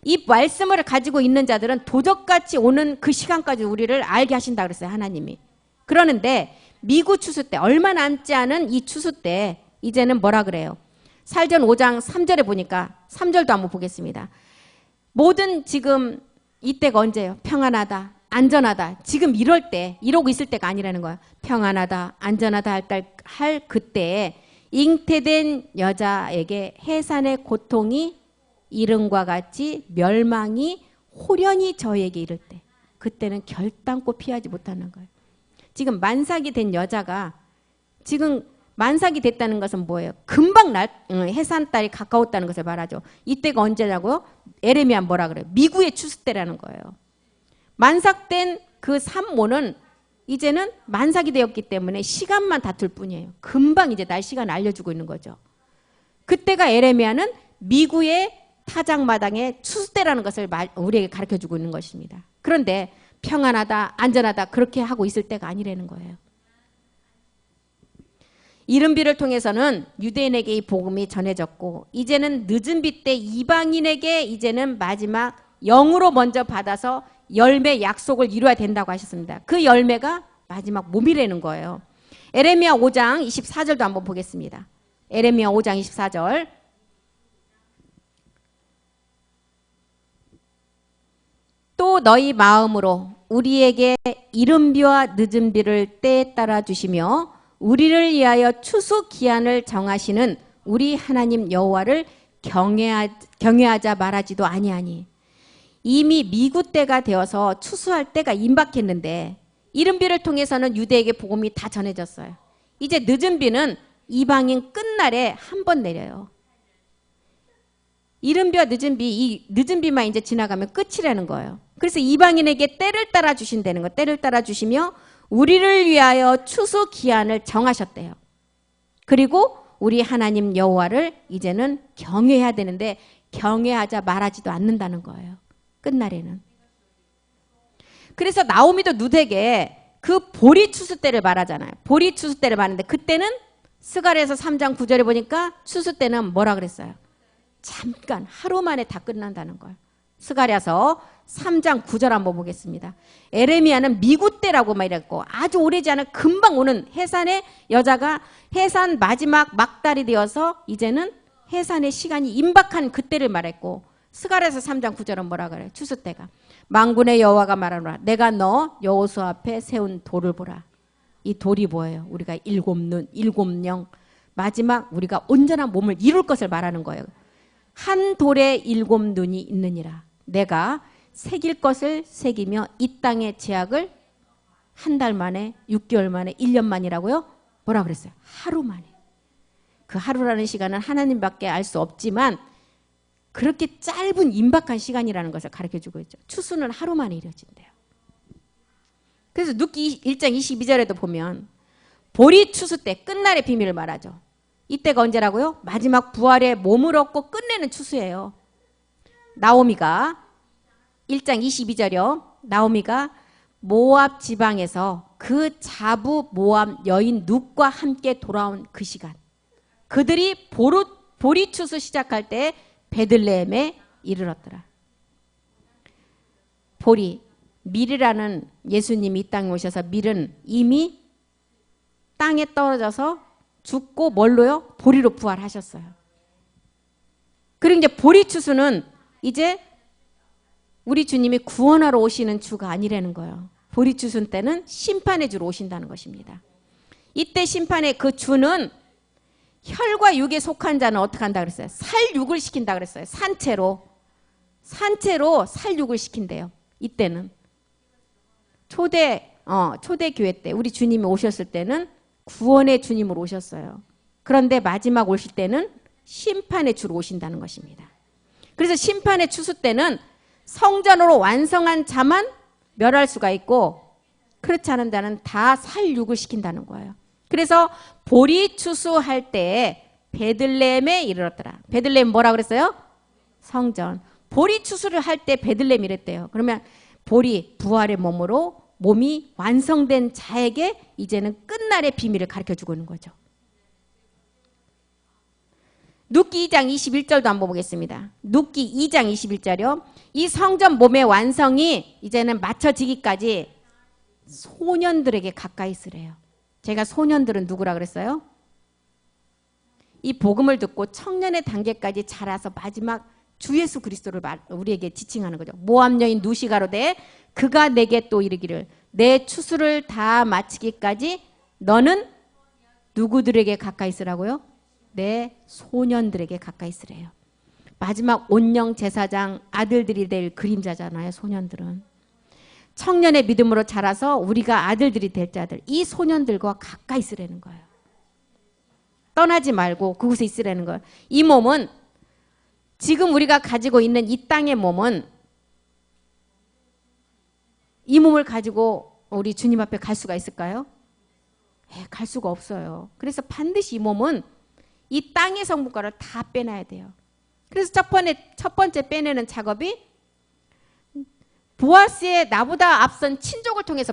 이 말씀을 가지고 있는 자들은 도적같이 오는 그 시간까지 우리를 알게 하신다 그랬어요. 하나님이. 그러는데 미구 추수 때 얼마 남지 않은 이 추수 때 이제는 뭐라 그래요? 살전 5장 3절에 보니까 3절도 한번 보겠습니다. 모든 지금 이때가 언제예요? 평안하다, 안전하다. 지금 이러고 있을 때가 아니라는 거야. 평안하다, 안전하다 할 그때에 잉태된 여자에게 해산의 고통이 이름과 같이 멸망이 호련히 저에게 이를 때 그때는 결단코 피하지 못하는 거예요. 지금 만삭이 된 여자가 지금 만삭이 됐다는 것은 뭐예요? 금방 해산달이 가까웠다는 것을 말하죠. 이때가 언제냐고요? 에레미야 뭐라 그래요? 미구의 추수 때라는 거예요. 만삭된 그 산모는 이제는 만삭이 되었기 때문에 시간만 다툴 뿐이에요. 금방 이제 날 시간을 알려주고 있는 거죠. 그때가 에레미야는 미구의 타작마당의 추수 때라는 것을 우리에게 가르쳐주고 있는 것입니다. 그런데 평안하다, 안전하다 그렇게 하고 있을 때가 아니라는 거예요. 이른비를 통해서는 유대인에게 이 복음이 전해졌고 이제는 늦은 비 때 이방인에게 이제는 마지막 영으로 먼저 받아서 열매 약속을 이루어야 된다고 하셨습니다. 그 열매가 마지막 몸이라는 거예요. 에레미야 5장 24절도 한번 보겠습니다. 에레미야 5장 24절. 또 너희 마음으로 우리에게 이른 비와 늦은 비를 때에 따라 주시며 우리를 위하여 추수 기한을 정하시는 우리 하나님 여호와를 경외하자 말하지도 아니하니. 이미 미구 때가 되어서 추수할 때가 임박했는데 이른 비를 통해서는 유대에게 복음이 다 전해졌어요. 이제 늦은 비는 이방인 끝날에 한 번 내려요. 이른 비와 늦은 비, 이 늦은 비만 이제 지나가면 끝이라는 거예요. 그래서 이방인에게 때를 따라 주신다는 거, 때를 따라 주시며 우리를 위하여 추수 기한을 정하셨대요. 그리고 우리 하나님 여호와를 이제는 경외해야 되는데 경외하자 말하지도 않는다는 거예요. 끝날에는. 그래서 나오미도 룻에게 그 보리 추수 때를 말하잖아요. 보리 추수 때를 말하는데 그때는 스가랴서 3장 9절에 보니까 추수 때는 뭐라 그랬어요? 잠깐 하루 만에 다 끝난다는 거예요. 스가랴서 3장 9절 한번 보겠습니다. 에레미야는 미구 때라고 말했고 아주 오래지 않은 금방 오는 해산의 여자가 해산 마지막 막달이 되어서 이제는 해산의 시간이 임박한 그때를 말했고 스가랴서 3장 9절은 뭐라 그래요? 추수 때가 만군의 여호와가 말하노라 내가 너 여호수 앞에 세운 돌을 보라. 이 돌이 뭐예요? 우리가 일곱 눈, 일곱 영 마지막 우리가 온전한 몸을 이룰 것을 말하는 거예요. 한 돌에 일곱 눈이 있느니라. 내가 새길 것을 새기며 이 땅의 제약을 한 달 만에 6개월 만에 1년 만이라고요? 뭐라 그랬어요? 하루 만에. 그 하루라는 시간은 하나님밖에 알 수 없지만 그렇게 짧은 임박한 시간이라는 것을 가르쳐주고 있죠. 추수는 하루 만에 이루어진대요. 그래서 룻기 1장 22절에도 보면 보리 추수 때 끝날의 비밀을 말하죠. 이때가 언제라고요? 마지막 부활의 몸을 얻고 끝내는 추수예요. 나오미가 1장 22절이요. 나오미가 모압 지방에서 그 자부 모압 여인 룻과 함께 돌아온 그 시간. 그들이 보리 추수 시작할 때 베들레헴에 이르렀더라. 보리, 밀이라는 예수님이 이 땅에 오셔서 밀은 이미 땅에 떨어져서 죽고 뭘로요? 보리로 부활하셨어요. 그리고 이제 보리 추수는 이제 우리 주님이 구원하러 오시는 주가 아니라는 거예요. 보리 추수 때는 심판의 주로 오신다는 것입니다. 이때 심판의 그 주는 혈과 육에 속한 자는 어떻게 한다 그랬어요? 살육을 시킨다 그랬어요. 산채로 살육을 시킨대요. 이때는 초대 교회 때 우리 주님이 오셨을 때는 구원의 주님으로 오셨어요. 그런데 마지막 오실 때는 심판의 주로 오신다는 것입니다. 그래서 심판의 추수 때는 성전으로 완성한 자만 멸할 수가 있고 그렇지 않은 자는 다 살육을 시킨다는 거예요. 그래서 보리 추수할 때 베들레헴에 이르렀더라. 베들레헴 뭐라 그랬어요? 성전. 보리 추수를 할 때 베들레헴 이랬대요. 그러면 보리 부활의 몸으로 몸이 완성된 자에게 이제는 끝날의 비밀을 가르쳐주고 있는 거죠. 룻기 2장 21절도 한번 보겠습니다. 룻기 2장 21절이요. 이 성전 몸의 완성이 이제는 맞춰지기까지 소년들에게 가까이 있으래요. 제가 소년들은 누구라 그랬어요? 이 복음을 듣고 청년의 단계까지 자라서 마지막 주 예수 그리스도를 우리에게 지칭하는 거죠. 모압 여인 룻이 가로되 그가 내게 또 이르기를 내 추수를 다 마치기까지 너는 누구들에게 가까이 있으라고요? 내 소년들에게 가까이 있으래요. 마지막 온영 제사장 아들들이 될 그림자잖아요. 소년들은. 청년의 믿음으로 자라서 우리가 아들들이 될 자들, 이 소년들과 가까이 있으라는 거예요. 떠나지 말고 그곳에 있으라는 거예요. 이 몸은, 지금 우리가 가지고 있는 이 땅의 몸은, 이 몸을 가지고 우리 주님 앞에 갈 수가 있을까요? 갈 수가 없어요. 그래서 반드시 이 몸은 이 땅의 성분과를 다 빼놔야 돼요. 그래서 첫 번째 빼내는 작업이 보아스의 나보다 앞선 친족을 통해서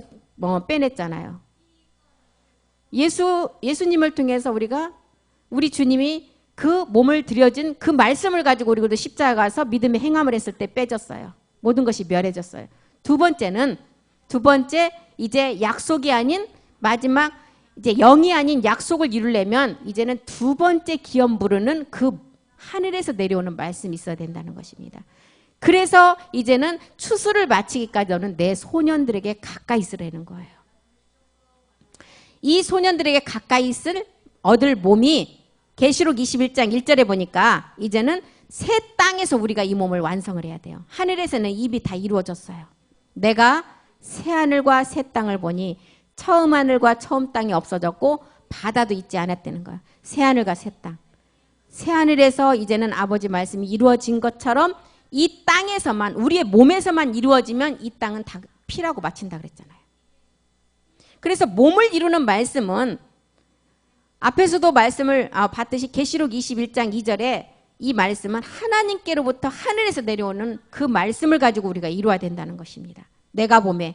빼냈잖아요. 예수님을 통해서 우리 주님이 그 몸을 들여진 그 말씀을 가지고 우리도 십자가 가서 믿음의 행함을 했을 때 빼졌어요. 모든 것이 멸해졌어요. 두 번째 이제 약속이 아닌 마지막 이제 영이 아닌 약속을 이루려면 이제는 두 번째 기업 부르는 그 하늘에서 내려오는 말씀이 있어야 된다는 것입니다. 그래서 이제는 추수를 마치기까지 너는 내 소년들에게 가까이 있으라는 거예요. 이 소년들에게 가까이 얻을 몸이 계시록 21장 1절에 보니까 이제는 새 땅에서 우리가 이 몸을 완성을 해야 돼요. 하늘에서는 이미 다 이루어졌어요. 내가 새 하늘과 새 땅을 보니 처음 하늘과 처음 땅이 없어졌고 바다도 있지 않았다는 거예요. 새 하늘과 새 땅. 새 하늘에서 이제는 아버지 말씀이 이루어진 것처럼 이 땅에서만, 우리의 몸에서만 이루어지면 이 땅은 다 피라고 마친다 그랬잖아요. 그래서 몸을 이루는 말씀은 앞에서도 말씀을 봤듯이 계시록 21장 2절에 이 말씀은 하나님께로부터 하늘에서 내려오는 그 말씀을 가지고 우리가 이루어야 된다는 것입니다. 내가 보매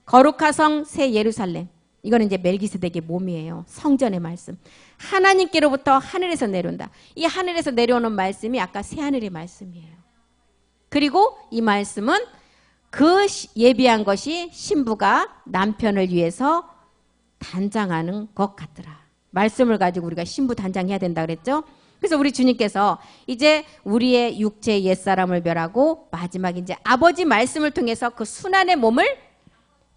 거룩한 성 새 예루살렘, 이거는 이제 멜기세덱의 몸이에요. 성전의 말씀. 하나님께로부터 하늘에서 내려온다. 이 하늘에서 내려오는 말씀이 아까 새 하늘의 말씀이에요. 그리고 이 말씀은 그 예비한 것이 신부가 남편을 위해서 단장하는 것 같더라. 말씀을 가지고 우리가 신부 단장해야 된다 그랬죠? 그래서 우리 주님께서 이제 우리의 육체 옛사람을 멸하고 마지막 이제 아버지 말씀을 통해서 그 순환의 몸을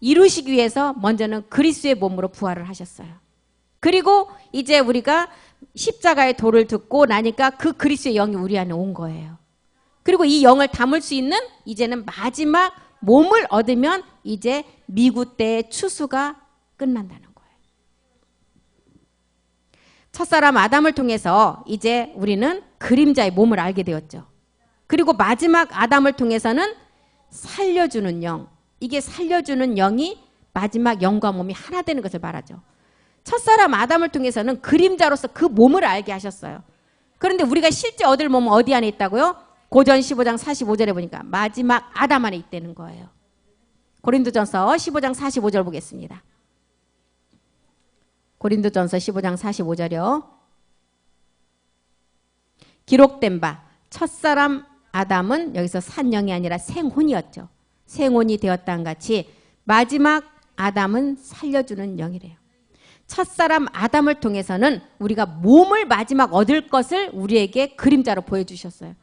이루시기 위해서 먼저는 그리스도의 몸으로 부활을 하셨어요. 그리고 이제 우리가 십자가의 도를 듣고 나니까 그 그리스도의 영이 우리 안에 온 거예요. 그리고 이 영을 담을 수 있는 이제는 마지막 몸을 얻으면 이제 미구 때의 추수가 끝난다는 거예요. 첫사람 아담을 통해서 이제 우리는 그림자의 몸을 알게 되었죠. 그리고 마지막 아담을 통해서는 살려주는 영, 이게 살려주는 영이 마지막 영과 몸이 하나 되는 것을 말하죠. 첫사람 아담을 통해서는 그림자로서 그 몸을 알게 하셨어요. 그런데 우리가 실제 얻을 몸은 어디 안에 있다고요? 고전 15장 45절에 보니까 마지막 아담 안에 있다는 거예요. 고린도전서 15장 45절 보겠습니다. 고린도전서 15장 45절이요. 기록된 바 첫사람 아담은 여기서 산영이 아니라 생혼이었죠. 생혼이 되었다는 같이 마지막 아담은 살려주는 영이래요. 첫사람 아담을 통해서는 우리가 몸을 마지막 얻을 것을 우리에게 그림자로 보여주셨어요.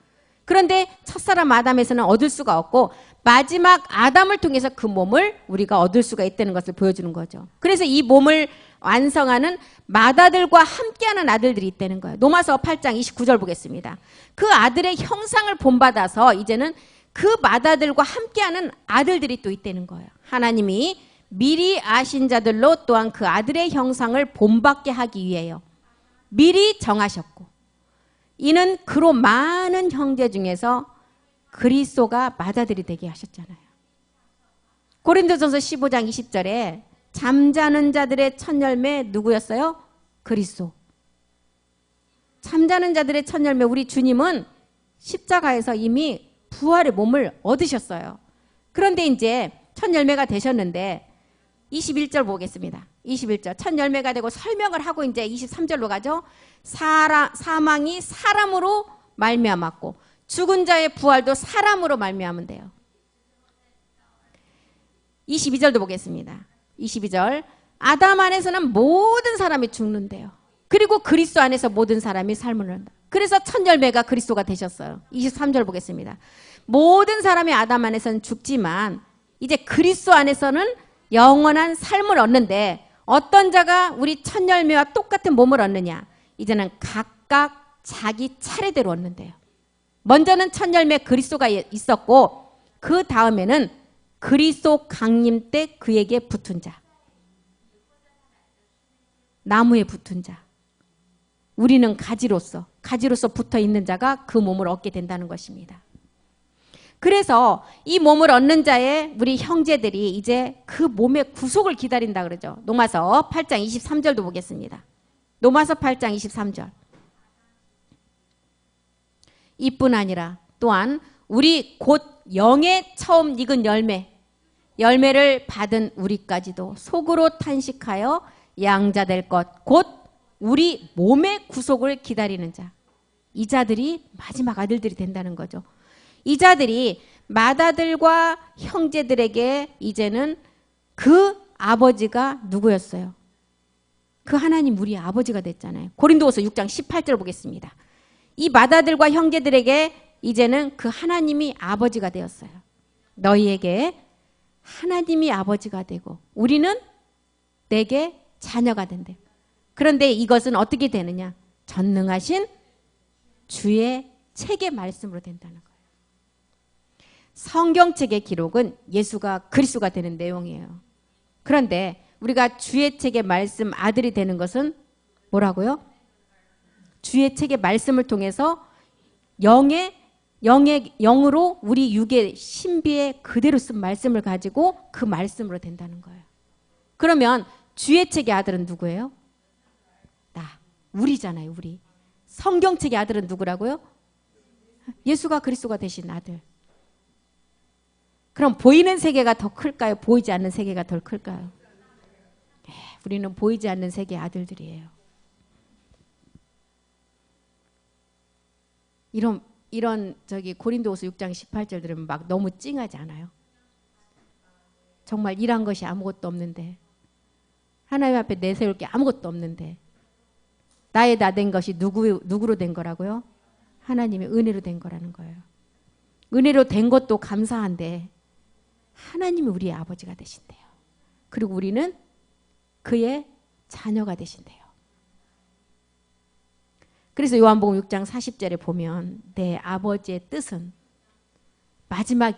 그런데 첫사람 아담에서는 얻을 수가 없고 마지막 아담을 통해서 그 몸을 우리가 얻을 수가 있다는 것을 보여주는 거죠. 그래서 이 몸을 완성하는 맏아들과 함께하는 아들들이 있다는 거예요. 로마서 8장 29절 보겠습니다. 그 아들의 형상을 본받아서 이제는 그 맏아들과 함께하는 아들들이 또 있다는 거예요. 하나님이 미리 아신 자들로 또한 그 아들의 형상을 본받게 하기 위해요. 미리 정하셨고 이는 그로 많은 형제 중에서 그리스도가 맏아들이 되게 하셨잖아요. 고린도전서 15장 20절에 잠자는 자들의 첫 열매 누구였어요? 그리스도. 잠자는 자들의 첫 열매 우리 주님은 십자가에서 이미 부활의 몸을 얻으셨어요. 그런데 이제 첫 열매가 되셨는데 21절 보겠습니다. 21절 첫 열매가 되고 설명을 하고 이제 23절로 가죠. 사망이 사람으로 말미암았고 죽은 자의 부활도 사람으로 말미암으면 돼요. 22절도 보겠습니다. 22절 아담 안에서는 모든 사람이 죽는데요. 그리고 그리스도 안에서 모든 사람이 삶을 얻는다. 그래서 첫 열매가 그리스도가 되셨어요. 23절 보겠습니다. 모든 사람이 아담 안에서는 죽지만 이제 그리스도 안에서는 영원한 삶을 얻는데 어떤 자가 우리 첫 열매와 똑같은 몸을 얻느냐? 이제는 각각 자기 차례대로 얻는데요. 먼저는 첫 열매 그리스도가 있었고 그 다음에는 그리스도 강림 때 그에게 붙은 자. 나무에 붙은 자. 우리는 가지로서 붙어 있는 자가 그 몸을 얻게 된다는 것입니다. 그래서 이 몸을 얻는 자의 우리 형제들이 이제 그 몸의 구속을 기다린다 그러죠. 로마서 8장 23절도 보겠습니다. 로마서 8장 23절. 이뿐 아니라 또한 우리 곧 영의 처음 익은 열매를 받은 우리까지도 속으로 탄식하여 양자될 것 곧 우리 몸의 구속을 기다리는 자. 이 자들이 마지막 아들들이 된다는 거죠. 이 자들이 맏아들과 형제들에게 이제는 그 아버지가 누구였어요? 그 하나님 우리 아버지가 됐잖아요. 고린도후서 6장 18절 보겠습니다. 이 맏아들과 형제들에게 이제는 그 하나님이 아버지가 되었어요. 너희에게 하나님이 아버지가 되고 우리는 내게 자녀가 된대. 그런데 이것은 어떻게 되느냐? 전능하신 주의 책의 말씀으로 된다는 거예요. 성경책의 기록은 예수가 그리스도가 되는 내용이에요. 그런데 우리가 주의 책의 말씀 아들이 되는 것은 뭐라고요? 주의 책의 말씀을 통해서 영으로 우리 육의 신비에 그대로 쓴 말씀을 가지고 그 말씀으로 된다는 거예요. 그러면 주의 책의 아들은 누구예요? 우리잖아요, 우리. 성경책의 아들은 누구라고요? 예수가 그리스도가 되신 아들. 그럼 보이는 세계가 더 클까요? 보이지 않는 세계가 더 클까요? 우리는 보이지 않는 세계의 아들들이에요. 이런 고린도후서 6장 18절 들으면 막 너무 찡하지 않아요? 정말 일한 것이 아무것도 없는데, 하나님 앞에 내세울 게 아무것도 없는데, 나의 나 된 것이 누구로 된 거라고요? 하나님의 은혜로 된 거라는 거예요. 은혜로 된 것도 감사한데 하나님이 우리의 아버지가 되신대요. 그리고 우리는 그의 자녀가 되신대요. 그래서 요한복음 6장 40절에 보면 내 아버지의 뜻은 마지막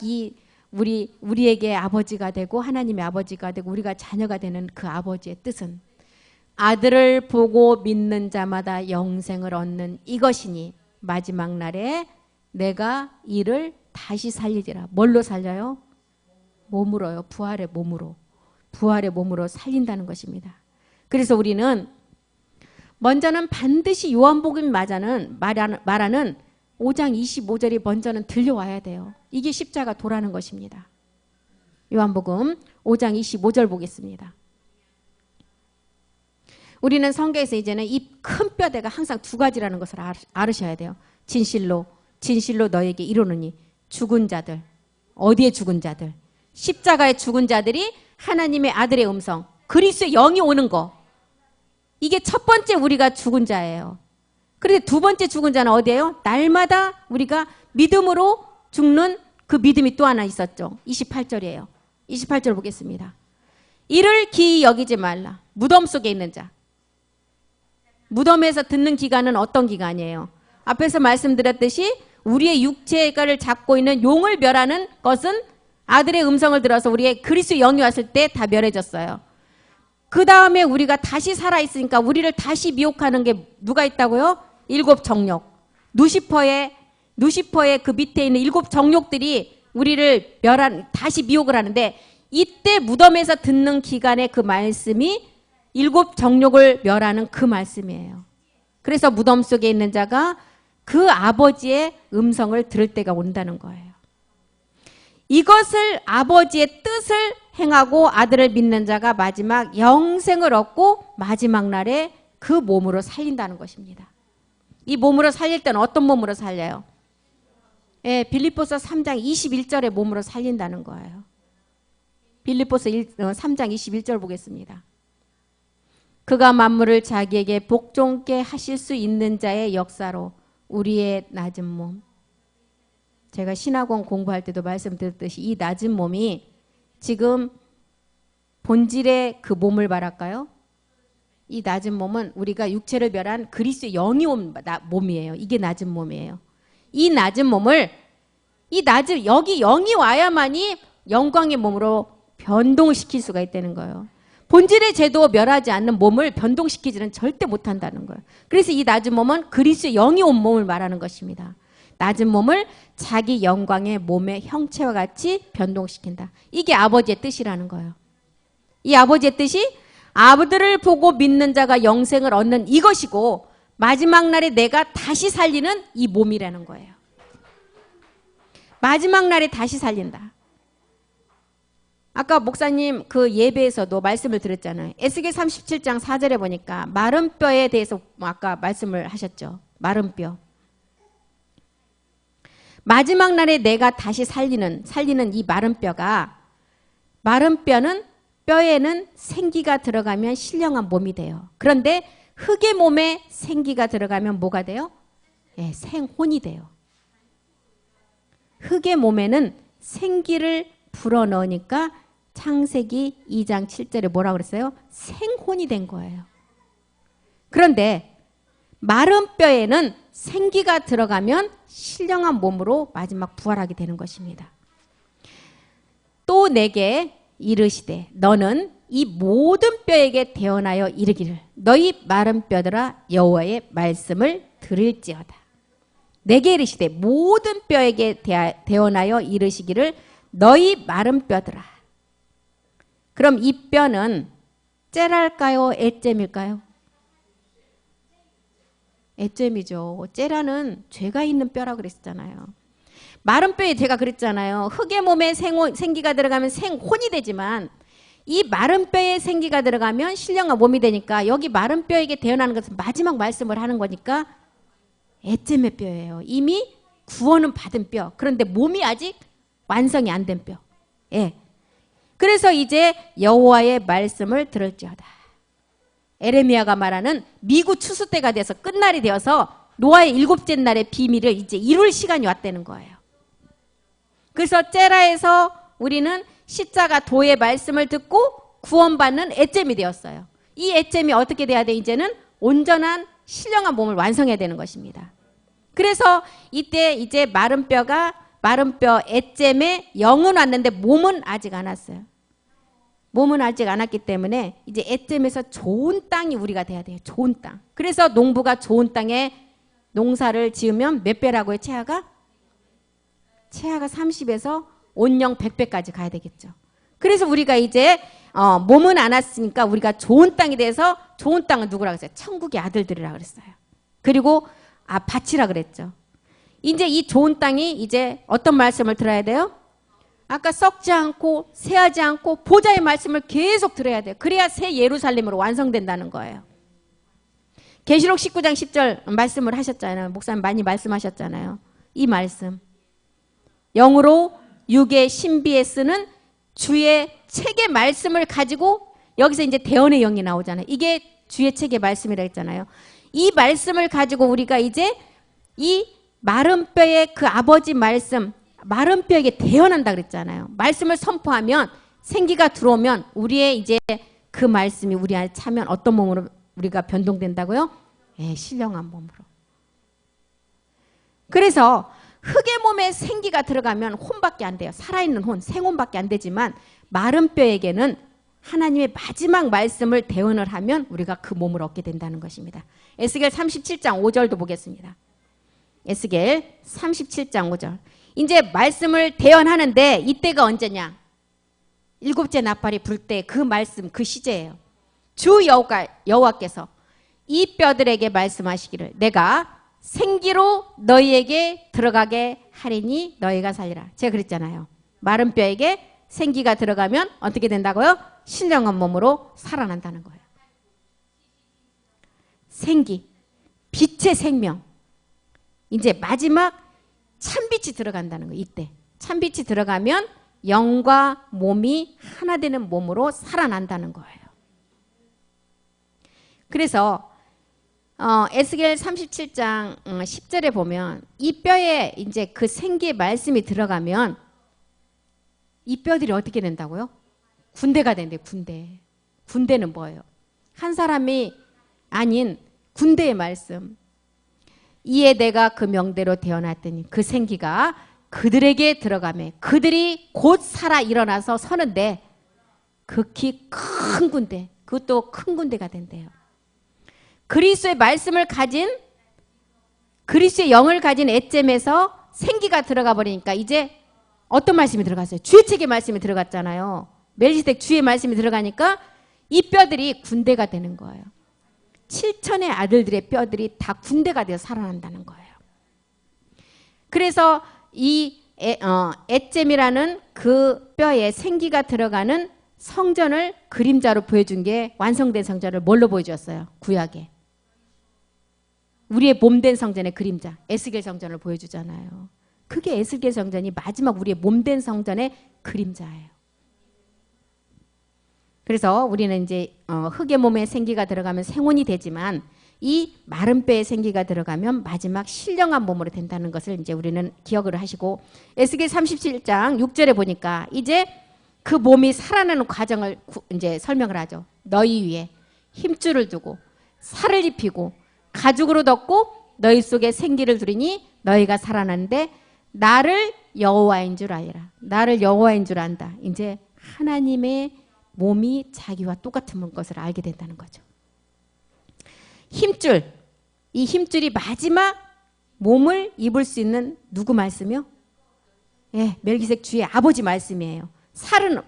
우리에게 아버지가 되고 하나님의 아버지가 되고 우리가 자녀가 되는 그 아버지의 뜻은 아들을 보고 믿는 자마다 영생을 얻는 이것이니 마지막 날에 내가 이를 다시 살리리라. 뭘로 살려요? 몸으로요. 부활의 몸으로 살린다는 것입니다. 그래서 우리는 먼저는 반드시 요한복음이 말하는 5장 25절이 먼저는 들려와야 돼요. 이게 십자가 도라는 것입니다. 요한복음 5장 25절 보겠습니다. 우리는 성경에서 이제는 이 큰 뼈대가 항상 두 가지라는 것을 알으셔야 돼요. 진실로 너에게 이르노니 죽은 자들. 어디에 죽은 자들? 십자가에 죽은 자들이 하나님의 아들의 음성, 그리스도의 영이 오는 거. 이게 첫 번째 우리가 죽은 자예요. 그런데 두 번째 죽은 자는 어디예요? 날마다 우리가 믿음으로 죽는 그 믿음이 또 하나 있었죠. 28절이에요. 28절 보겠습니다. 이를 기이 여기지 말라. 무덤 속에 있는 자. 무덤에서 듣는 기간은 어떤 기간이에요? 앞에서 말씀드렸듯이 우리의 육체를 잡고 있는 용을 멸하는 것은 아들의 음성을 들어서 우리의 그리스도 영이 왔을 때 다 멸해졌어요. 그 다음에 우리가 다시 살아있으니까 우리를 다시 미혹하는 게 누가 있다고요? 7 정욕. 누시퍼의 그 밑에 있는 7 정욕들이 우리를 다시 미혹을 하는데 이때 무덤에서 듣는 기간의 그 말씀이 7 정욕을 멸하는 그 말씀이에요. 그래서 무덤 속에 있는 자가 그 아버지의 음성을 들을 때가 온다는 거예요. 이것을 아버지의 뜻을 행하고 아들을 믿는 자가 마지막 영생을 얻고 마지막 날에 그 몸으로 살린다는 것입니다. 이 몸으로 살릴 때는 어떤 몸으로 살려요? 빌립보서 3장 21절의 몸으로 살린다는 거예요. 빌립보서 3장 21절 보겠습니다. 그가 만물을 자기에게 복종케 하실 수 있는 자의 역사로 우리의 낮은 몸. 제가 신학원 공부할 때도 말씀드렸듯이 이 낮은 몸이 지금 본질의 그 몸을 말할까요? 이 낮은 몸은 우리가 육체를 멸한 그리스도의 영이 온 몸이에요. 이게 낮은 몸이에요. 이 낮은 몸을 여기 영이 와야만이 영광의 몸으로 변동시킬 수가 있다는 거예요. 본질의 제도 멸하지 않는 몸을 변동시키지는 절대 못한다는 거예요. 그래서 이 낮은 몸은 그리스도의 영이 온 몸을 말하는 것입니다. 낮은 몸을 자기 영광의 몸의 형체와 같이 변동시킨다. 이게 아버지의 뜻이라는 거예요. 이 아버지의 뜻이 아버지를 보고 믿는 자가 영생을 얻는 이것이고 마지막 날에 내가 다시 살리는 이 몸이라는 거예요. 마지막 날에 다시 살린다. 아까 목사님 그 예배에서도 말씀을 드렸잖아요. 에스겔 37장 4절에 보니까 마른 뼈에 대해서 아까 말씀을 하셨죠. 마른 뼈. 마지막 날에 내가 다시 살리는 이 마른 뼈가, 마른 뼈에는 생기가 들어가면 신령한 몸이 돼요. 그런데 흙의 몸에 생기가 들어가면 뭐가 돼요? 예, 생혼이 돼요. 흙의 몸에는 생기를 불어넣으니까 창세기 2장 7절에 뭐라고 그랬어요? 생혼이 된 거예요. 그런데 마른 뼈에는 생기가 들어가면 신령한 몸으로 마지막 부활하게 되는 것입니다. 또 내게 이르시되 너는 이 모든 뼈에게 대언하여 이르기를 너희 마른 뼈들아 여호와의 말씀을 들을지어다. 내게 이르시되 모든 뼈에게 대언하여 이르시기를 너희 마른 뼈들아. 그럼 이 뼈는 째랄까요? 애잼일까요? 애잼이죠. 째라는 죄가 있는 뼈라고 그랬잖아요. 마른 뼈에 제가 그랬잖아요. 흙의 몸에 생기가 들어가면 생혼이 되지만 이 마른 뼈에 생기가 들어가면 신령한 몸이 되니까 여기 마른 뼈에게 대언하는 것은 마지막 말씀을 하는 거니까 애잼의 뼈예요. 이미 구원은 받은 뼈. 그런데 몸이 아직 완성이 안 된 뼈. 예. 그래서 이제 여호와의 말씀을 들을지어다. 에레미야가 말하는 미구 추수 때가 돼서 끝날이 되어서 노아의 7째 날의 비밀을 이제 이룰 시간이 왔다는 거예요. 그래서 째라에서 우리는 십자가 도의 말씀을 듣고 구원받는 애잼이 되었어요. 이 애잼이 어떻게 돼야 돼? 이제는 온전한 신령한 몸을 완성해야 되는 것입니다. 그래서 이때 이제 마른 뼈 애잼에 영은 왔는데 몸은 아직 안 왔어요. 몸은 아직 안 왔기 때문에 이제 애잼에서 좋은 땅이 우리가 돼야 돼요. 좋은 땅. 그래서 농부가 좋은 땅에 농사를 지으면 몇 배라고요? 채아가 30에서 온영 100배까지 가야 되겠죠. 그래서 우리가 이제 몸은 안 왔으니까 우리가 좋은 땅이 돼서 좋은 땅은 누구라고 했어요? 천국의 아들들이라고 그랬어요. 그리고 밭이라 그랬죠. 이제 이 좋은 땅이 이제 어떤 말씀을 들어야 돼요? 아까 썩지 않고 새하지 않고 보좌의 말씀을 계속 들어야 돼요. 그래야 새 예루살렘으로 완성된다는 거예요. 계시록 19장 10절 말씀을 하셨잖아요. 목사님 많이 말씀하셨잖아요. 이 말씀. 영으로 육의 신비에 쓰는 주의 책의 말씀을 가지고 여기서 이제 대언의 영이 나오잖아요. 이게 주의 책의 말씀이라 했잖아요. 이 말씀을 가지고 우리가 이제 이 마른 뼈의 그 아버지 말씀, 마른 뼈에게 대언한다 그랬잖아요. 말씀을 선포하면 생기가 들어오면 우리의 이제 그 말씀이 우리 안에 차면 어떤 몸으로 우리가 변동된다고요? 예, 신령한 몸으로. 그래서 흙의 몸에 생기가 들어가면 혼밖에 안 돼요. 살아있는 혼, 생혼밖에 안 되지만 마른 뼈에게는 하나님의 마지막 말씀을 대언을 하면 우리가 그 몸을 얻게 된다는 것입니다. 에스겔 37장 5절도 보겠습니다. 에스겔 37장 5절. 이제 말씀을 대언하는데 이때가 언제냐? 7째 나팔이 불 때 그 말씀, 그 시제예요. 주 여호와께서 이 뼈들에게 말씀하시기를 내가 생기로 너희에게 들어가게 하리니 너희가 살리라. 제가 그랬잖아요. 마른 뼈에게 생기가 들어가면 어떻게 된다고요? 신령한 몸으로 살아난다는 거예요. 생기, 빛의 생명. 이제 마지막 참빛이 들어간다는 거예요. 이때 참빛이 들어가면 영과 몸이 하나 되는 몸으로 살아난다는 거예요. 그래서 에스겔 37장 10절에 보면 이 뼈에 이제 그 생기의 말씀이 들어가면 이 뼈들이 어떻게 된다고요? 군대가 된대요. 군대. 군대는 뭐예요? 한 사람이 아닌 군대의 말씀. 이에 내가 그 명대로 되어놨더니 그 생기가 그들에게 들어가매 그들이 곧 살아 일어나서 서는데 극히 큰 군대, 그것도 큰 군대가 된대요. 그리스도의 말씀을 가진, 그리스도의 영을 가진 엣잼에서 생기가 들어가 버리니까 이제 어떤 말씀이 들어갔어요? 주의 책의 말씀이 들어갔잖아요. 멜기세덱 주의 말씀이 들어가니까 이 뼈들이 군대가 되는 거예요. 7천의 아들들의 뼈들이 다 군대가 되어 살아난다는 거예요. 그래서 이 엣잼이라는 그 뼈에 생기가 들어가는 성전을 그림자로 보여준 게 완성된 성전을 뭘로 보여주었어요? 구약에. 우리의 몸된 성전의 그림자, 에스겔 성전을 보여주잖아요. 그게 에스겔 성전이 마지막 우리의 몸된 성전의 그림자예요. 그래서 우리는 이제 흙의 몸에 생기가 들어가면 생혼이 되지만 이 마른 뼈에 생기가 들어가면 마지막 신령한 몸으로 된다는 것을 이제 우리는 기억을 하시고, 에스겔 37장 6절에 보니까 이제 그 몸이 살아나는 과정을 이제 설명을 하죠. 너희 위에 힘줄을 두고 살을 입히고 가죽으로 덮고 너희 속에 생기를 두리니 너희가 살아나는데 나를 여호와인 줄 알리라. 나를 여호와인 줄 안다. 이제 하나님의 몸이 자기와 똑같은 것을 알게 된다는 거죠. 힘줄, 이 힘줄이 마지막 몸을 입을 수 있는 누구 말씀이요? 예, 멜기세덱 주의 아버지 말씀이에요. 살은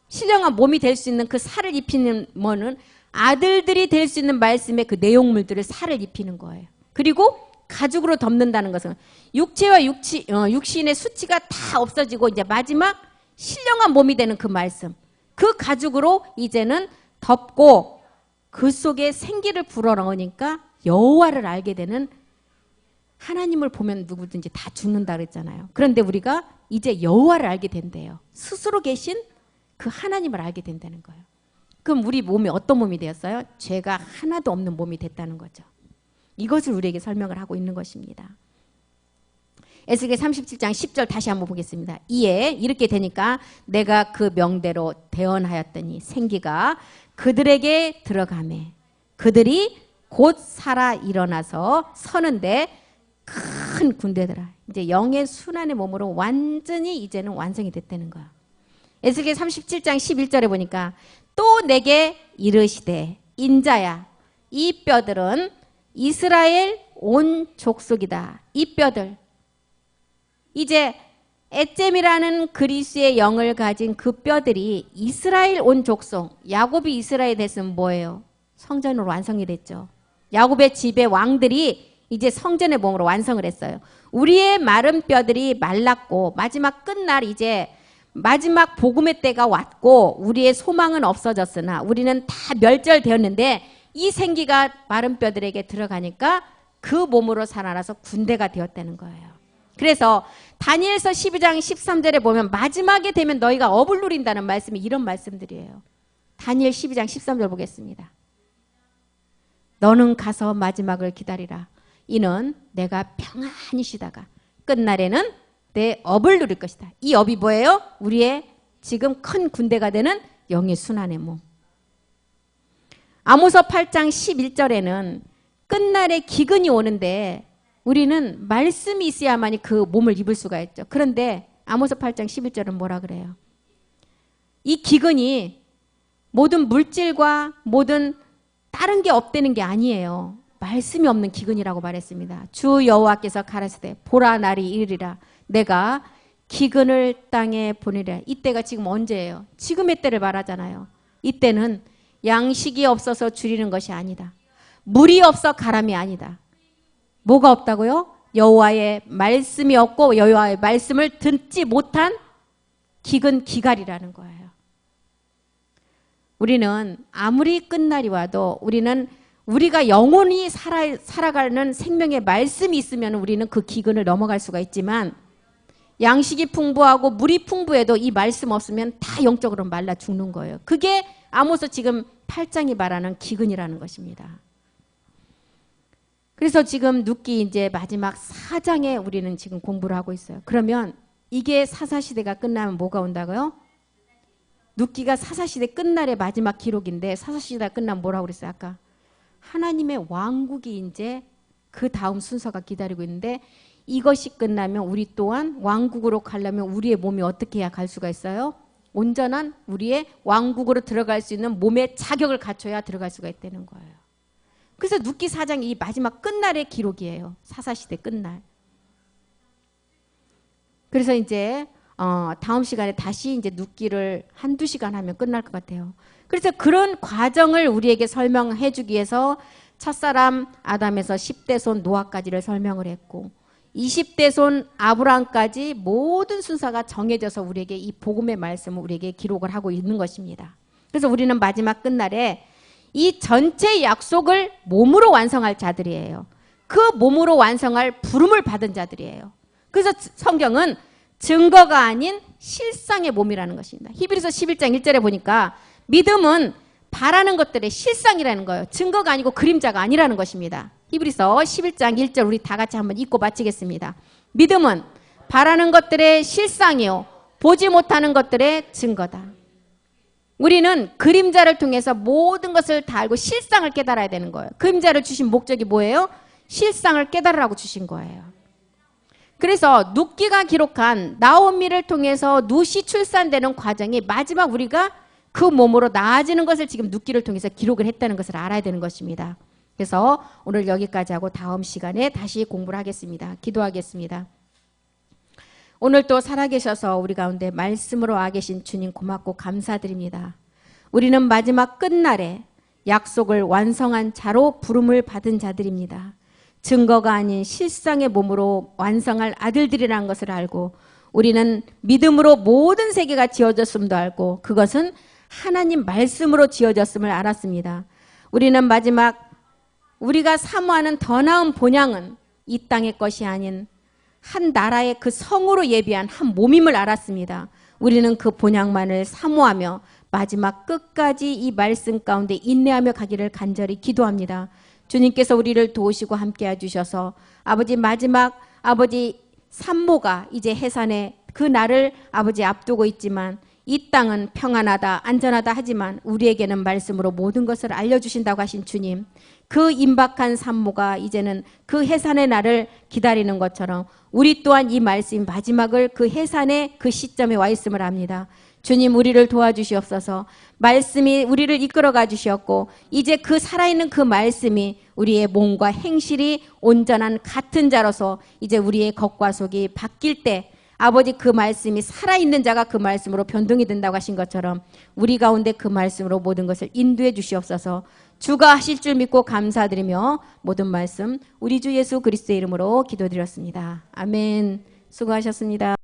신령한 몸이 될 수 있는 그 살을 입히는 뭐는 아들들이 될 수 있는 말씀의 그 내용물들을 살을 입히는 거예요. 그리고 가죽으로 덮는다는 것은 육체와 육신의 수치가 다 없어지고 이제 마지막 신령한 몸이 되는 그 말씀, 그 가죽으로 이제는 덮고 그 속에 생기를 불어넣으니까 여호와를 알게 되는, 하나님을 보면 누구든지 다 죽는다 그랬잖아요. 그런데 우리가 이제 여호와를 알게 된대요. 스스로 계신 그 하나님을 알게 된다는 거예요. 그럼 우리 몸이 어떤 몸이 되었어요? 죄가 하나도 없는 몸이 됐다는 거죠. 이것을 우리에게 설명을 하고 있는 것입니다. 에스겔 37장 10절 다시 한번 보겠습니다. 이에 이렇게 되니까 내가 그 명대로 대언하였더니 생기가 그들에게 들어가매 그들이 곧 살아 일어나서 서는데 큰 군대더라. 이제 영의 순환의 몸으로 완전히 이제는 완성이 됐다는 거야. 에스겔 37장 11절에 보니까 또 내게 이르시되 인자야 이 뼈들은 이스라엘 온 족속이다. 이 뼈들, 이제 엣잼이라는 그리스의 영을 가진 그 뼈들이 이스라엘 온 족속, 야곱이 이스라엘 됐으면 뭐예요? 성전으로 완성이 됐죠. 야곱의 집의 왕들이 이제 성전의 몸으로 완성을 했어요. 우리의 마른 뼈들이 말랐고 마지막 끝날 이제 마지막 복음의 때가 왔고 우리의 소망은 없어졌으나 우리는 다 멸절되었는데 이 생기가 마른 뼈들에게 들어가니까 그 몸으로 살아나서 군대가 되었다는 거예요. 그래서 다니엘서 12장 13절에 보면 마지막에 되면 너희가 업을 누린다는 말씀이 이런 말씀들이에요. 다니엘 12장 13절 보겠습니다. 너는 가서 마지막을 기다리라. 이는 내가 평안히 쉬다가 끝날에는 내 업을 누릴 것이다. 이 업이 뭐예요? 우리의 지금 큰 군대가 되는 영의 순환의 몸. 아모스 8장 11절에는 끝날에 기근이 오는데 우리는 말씀이 있어야만이 그 몸을 입을 수가 있죠. 그런데 아모스 8장 11절은 뭐라 그래요? 이 기근이 모든 물질과 모든 다른 게 없다는 게 아니에요. 말씀이 없는 기근이라고 말했습니다. 주 여호와께서 가라사대 보라 날이 이르리라 내가 기근을 땅에 보내리라. 이때가 지금 언제예요? 지금의 때를 말하잖아요. 이때는 양식이 없어서 줄이는 것이 아니다. 물이 없어 가람이 아니다. 뭐가 없다고요? 여호와의 말씀이 없고 여호와의 말씀을 듣지 못한 기근 기갈이라는 거예요. 우리는 아무리 끝날이 와도 우리는 우리가 영원히 살아가는 생명의 말씀이 있으면 우리는 그 기근을 넘어갈 수가 있지만 양식이 풍부하고 물이 풍부해도 이 말씀 없으면 다 영적으로 말라 죽는 거예요. 그게 아모스 지금 8장이 말하는 기근이라는 것입니다. 그래서 지금 눕기 이제 마지막 4장에 우리는 지금 공부를 하고 있어요. 그러면 이게 사사시대가 끝나면 뭐가 온다고요? 눕기가 사사시대 끝날의 마지막 기록인데 사사시대가 끝나면 뭐라고 그랬어요? 아까 하나님의 왕국이 이제 그 다음 순서가 기다리고 있는데 이것이 끝나면 우리 또한 왕국으로 가려면 우리의 몸이 어떻게 해야 갈 수가 있어요? 온전한 우리의 왕국으로 들어갈 수 있는 몸의 자격을 갖춰야 들어갈 수가 있다는 거예요. 그래서 룻기 4장이 이 마지막 끝날의 기록이에요. 사사시대 끝날. 그래서 이제 다음 시간에 다시 이제 룻기를 한두 시간 하면 끝날 것 같아요. 그래서 그런 과정을 우리에게 설명해 주기 위해서 첫사람 아담에서 10대 손 노아까지를 설명을 했고 20대 손 아브라함까지 모든 순서가 정해져서 우리에게 이 복음의 말씀을 우리에게 기록을 하고 있는 것입니다. 그래서 우리는 마지막 끝날에 이 전체 약속을 몸으로 완성할 자들이에요. 그 몸으로 완성할 부름을 받은 자들이에요. 그래서 성경은 증거가 아닌 실상의 몸이라는 것입니다. 히브리서 11장 1절에 보니까 믿음은 바라는 것들의 실상이라는 거예요. 증거가 아니고 그림자가 아니라는 것입니다. 히브리서 11장 1절 우리 다 같이 한번 읽고 마치겠습니다. 믿음은 바라는 것들의 실상이요 보지 못하는 것들의 증거다. 우리는 그림자를 통해서 모든 것을 다 알고 실상을 깨달아야 되는 거예요. 그림자를 주신 목적이 뭐예요? 실상을 깨달으라고 주신 거예요. 그래서 룻기가 기록한 나오미를 통해서 룻이 출산되는 과정이 마지막 우리가 그 몸으로 나아지는 것을 지금 룻기를 통해서 기록을 했다는 것을 알아야 되는 것입니다. 그래서 오늘 여기까지 하고 다음 시간에 다시 공부를 하겠습니다. 기도하겠습니다. 오늘 또 살아계셔서 우리 가운데 말씀으로 와 계신 주님 고맙고 감사드립니다. 우리는 마지막 끝날에 약속을 완성한 자로 부름을 받은 자들입니다. 증거가 아닌 실상의 몸으로 완성할 아들들이라는 것을 알고 우리는 믿음으로 모든 세계가 지어졌음도 알고 그것은 하나님 말씀으로 지어졌음을 알았습니다. 우리는 마지막 우리가 사모하는 더 나은 본향은 이 땅의 것이 아닌 한 나라의 그 성으로 예비한 한 몸임을 알았습니다. 우리는 그 본향만을 사모하며 마지막 끝까지 이 말씀 가운데 인내하며 가기를 간절히 기도합니다. 주님께서 우리를 도우시고 함께 해주셔서 아버지 마지막 아버지 산모가 이제 해산의 그 날을 아버지 앞두고 있지만 이 땅은 평안하다 안전하다 하지만 우리에게는 말씀으로 모든 것을 알려주신다고 하신 주님 그 임박한 산모가 이제는 그 해산의 날을 기다리는 것처럼 우리 또한 이 말씀 마지막을 그 해산의 그 시점에 와 있음을 압니다. 주님 우리를 도와주시옵소서. 말씀이 우리를 이끌어가 주셨고 이제 그 살아있는 그 말씀이 우리의 몸과 행실이 온전한 같은 자로서 이제 우리의 겉과 속이 바뀔 때 아버지 그 말씀이 살아있는 자가 그 말씀으로 변동이 된다고 하신 것처럼 우리 가운데 그 말씀으로 모든 것을 인도해 주시옵소서. 주가 하실 줄 믿고 감사드리며 모든 말씀 우리 주 예수 그리스도의 이름으로 기도드렸습니다. 아멘. 수고하셨습니다.